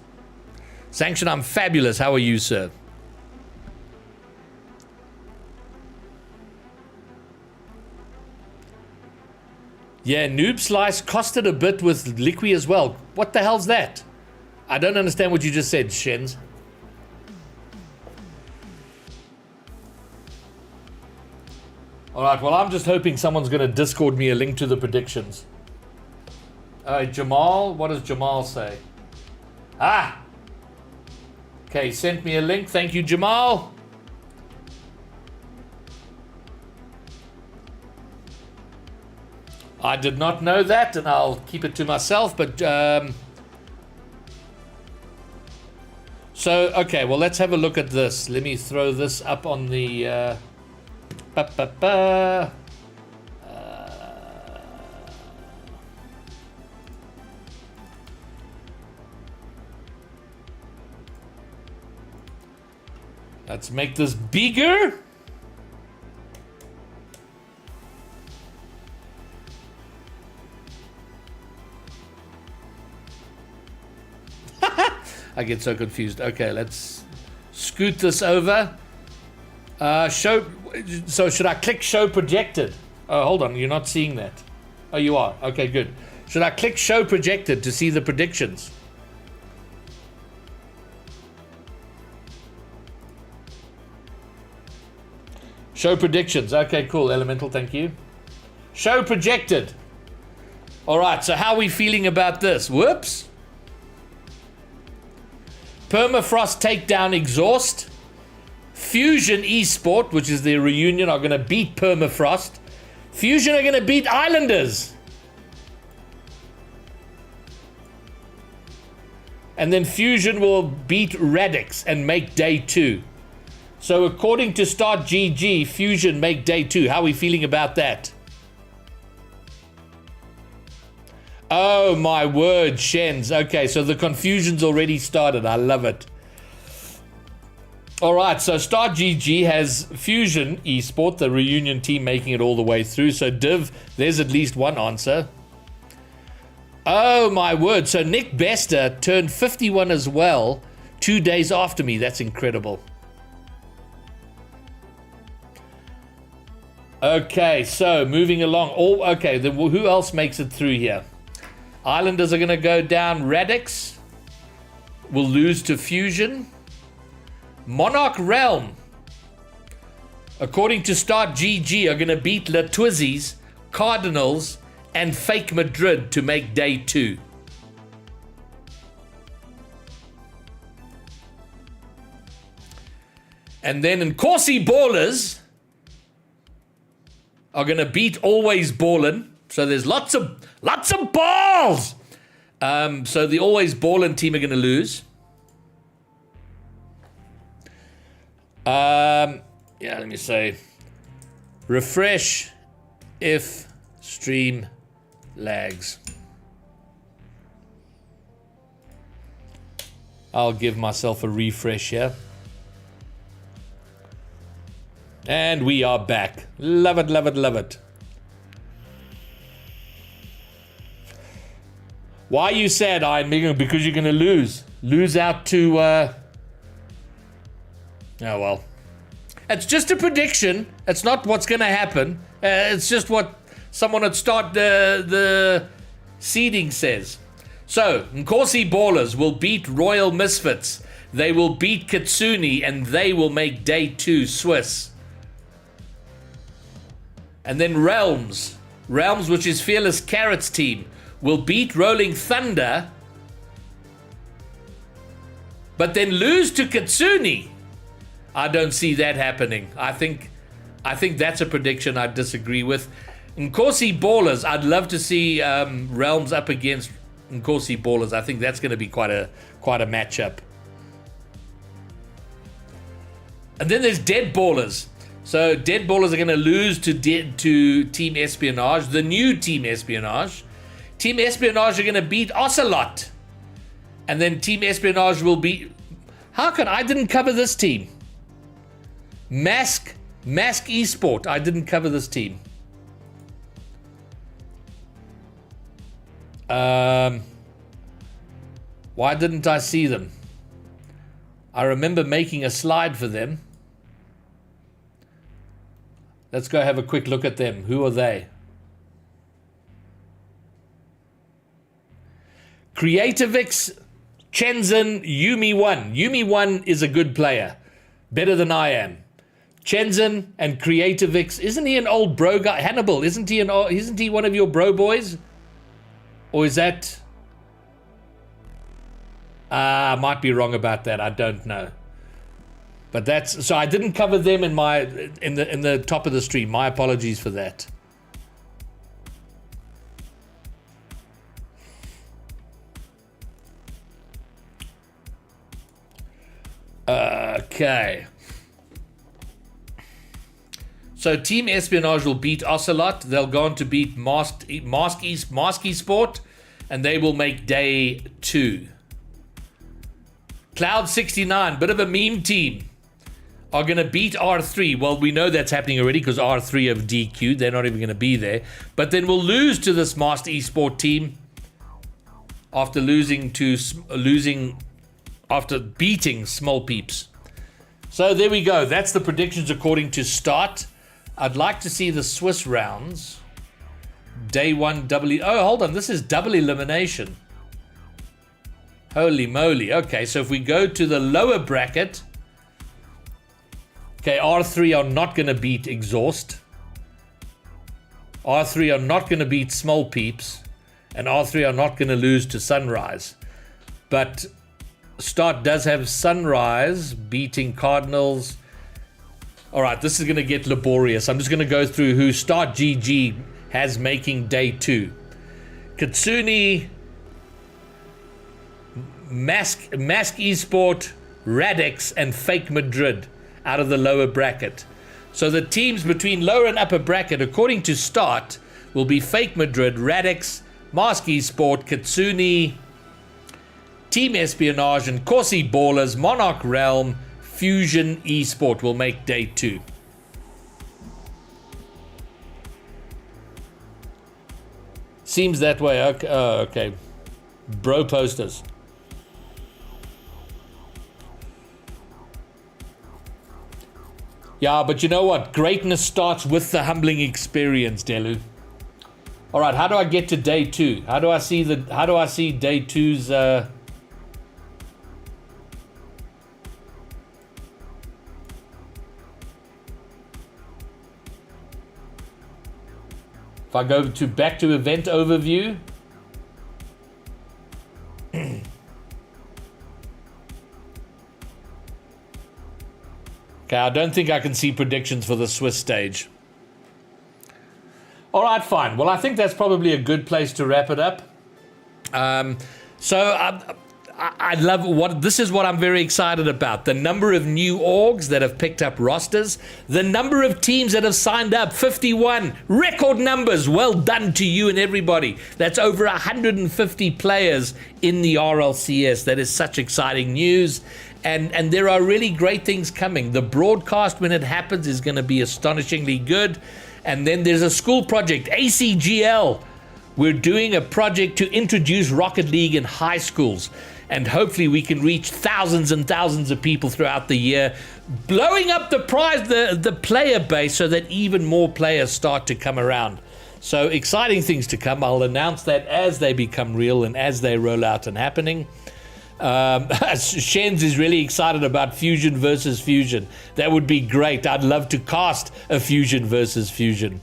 Sanction, I'm fabulous. How are you, sir? Yeah, Noob Slice costed a bit with Liqui as well. What the hell's that? I don't understand what you just said, Shens. Alright, well, I'm just hoping someone's going to Discord me a link to the predictions. Jamal, what does Jamal say? Ah! Okay, sent me a link. Thank you, Jamal. I did not know that, and I'll keep it to myself, but... So, okay, well, let's have a look at this. Let me throw this up on the... Let's make this bigger. I get so confused. Okay, let's scoot this over. So should I click show projected? Oh, hold on, you're not seeing that. Oh, you are. Okay, good. Should I click show projected to see the predictions? Show predictions. Okay, cool. Elemental, thank you. Show projected. All right, so how are we feeling about this? Whoops. Permafrost takedown exhaust. Fusion Esport, which is their reunion, are going to beat Permafrost. Fusion are going to beat Islanders. And then Fusion will beat Radix and make day 2. So according to Start GG, Fusion make day 2. How are we feeling about that? Oh my word, Shens. Okay, so the confusion's already started. I love it. All right, so Start GG has Fusion Esport, the reunion team, making it all the way through. So Div, there's at least one answer. Oh my word. So Nick Bester turned 51 as well 2 days after me. That's incredible. Okay, so moving along. Okay, then who else makes it through here? Islanders are going to go down. Radix will lose to Fusion. Monarch Realm, according to Start GG, are going to beat La Twizzys, Cardinals, and Fake Madrid to make day 2. And then in Corsi Ballers, are going to beat Always Ballin'. So there's lots of balls. So the Always Ballin' team are going to lose. Yeah, let me say refresh if stream lags. I'll give myself a refresh here. And we are back. Love it, love it, love it. Why are you sad, Iron Megan? Because you're going to lose. Lose out to... Oh, well. It's just a prediction. It's not what's going to happen. It's just what someone at start the seeding says. So, Nkosi Ballers will beat Royal Misfits. They will beat Kitsune, and they will make day 2 Swiss. And then Realms, which is Fearless Carrot's team, will beat Rolling Thunder, but then lose to Kitsune. I don't see that happening. I think that's a prediction I disagree with. Nkosi Ballers, I'd love to see Realms up against Nkosi Ballers. I think that's going to be quite a matchup. And then there's Dead Ballers. So Dead Ballers are going to lose to Team Espionage, the new Team Espionage. Team Espionage are going to beat Ocelot. And then Team Espionage will beat... How come I didn't cover this team? Mask Esport. I didn't cover this team. Why didn't I see them? I remember making a slide for them. Let's go have a quick look at them. Who are they? Creativix, Shenzhen, Yumi1. Yumi1 is a good player. Better than I am. Shenzhen and Creativix. Isn't he an old bro guy? Hannibal, isn't he one of your bro boys? Or is that... I might be wrong about that. I don't know. But that's... So I didn't cover them in the top of the stream. My apologies for that. Okay. So Team Espionage will beat Ocelot. They'll go on to beat Mask Esport, and they will make day 2. Cloud69, bit of a meme team, are going to beat R3. Well, we know that's happening already because R3 have DQ'd. They're not even going to be there. But then we'll lose to this Master Esport team after after beating Small Peeps. So there we go. That's the predictions according to Start. I'd like to see the Swiss rounds. Day 1 double... Oh, hold on. This is double elimination. Holy moly. Okay, so if we go to the lower bracket... Okay, R3 are not going to beat Exhaust. R3 are not going to beat Small Peeps. And R3 are not going to lose to Sunrise. But Start does have Sunrise beating Cardinals. All right, this is going to get laborious. I'm just going to go through who Start GG has making day 2. Kitsune, Mask Esport, Radix, and Fake Madrid out of the lower bracket. So the teams between lower and upper bracket, according to Start, will be Fake Madrid, Radix, Mask Esport, Kitsune, Team Espionage, and Nkosi Ballers, Monarch Realm, Fusion Esport will make day 2. Seems that way. Okay. Oh, okay. Bro posters. Yeah, but you know what? Greatness starts with the humbling experience, Delu. All right, how do I get to day 2? How do I see day 2's If I go to back to event overview, okay, I don't think I can see predictions for the Swiss stage. All right, fine. Well, I think that's probably a good place to wrap it up. I love this is what I'm very excited about. The number of new orgs that have picked up rosters, the number of teams that have signed up, 51, record numbers. Well done to you and everybody. That's over 150 players in the RLCS. That is such exciting news. And there are really great things coming. The broadcast, when it happens, is going to be astonishingly good. And then there's a school project, ACGL. We're doing a project to introduce Rocket League in high schools. And hopefully we can reach thousands and thousands of people throughout the year, blowing up the player base so that even more players start to come around. So exciting things to come. I'll announce that as they become real and as they roll out and happening. Shens is really excited about Fusion versus Fusion. That would be great. I'd love to cast a Fusion versus Fusion.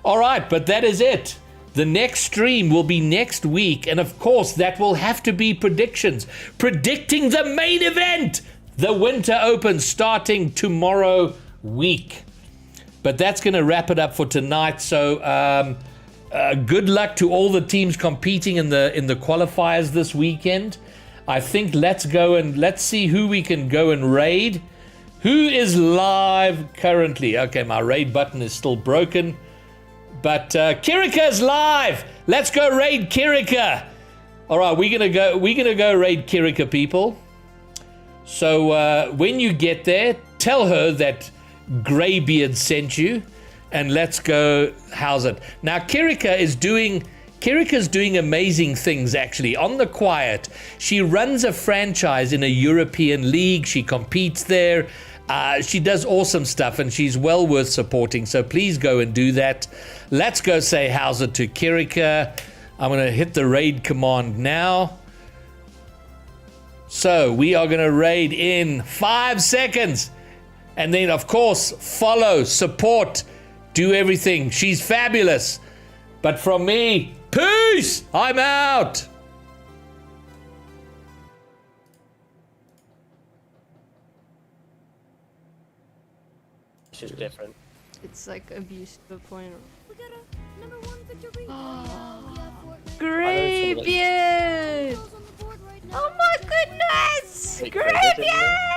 All right, but that is it. The next stream will be next week, and of course that will have to be predictions. Predicting the main event, the Winter Open, starting tomorrow week. But that's going to wrap it up for tonight. So good luck to all the teams competing in the qualifiers this weekend. I think let's see who we can go and raid. Who is live currently? Okay, my raid button is still broken. But Kirika's live. Let's go raid Kirika. All right, we're gonna go raid Kirika, people. So when you get there, tell her that Greybeard sent you, and let's go house it. Now Kirika's doing amazing things actually. On the quiet, she runs a franchise in a European league. She competes there. She does awesome stuff, and she's well worth supporting. So please go and do that. Let's go say how's it to Kirika. I'm going to hit the raid command now. So we are going to raid in 5 seconds. And then, of course, follow, support, do everything. She's fabulous. But from me, peace. I'm out. It's just different. It's like abuse to a point. We got a number 1 victory. Greybeard! Oh my goodness! Greybeard!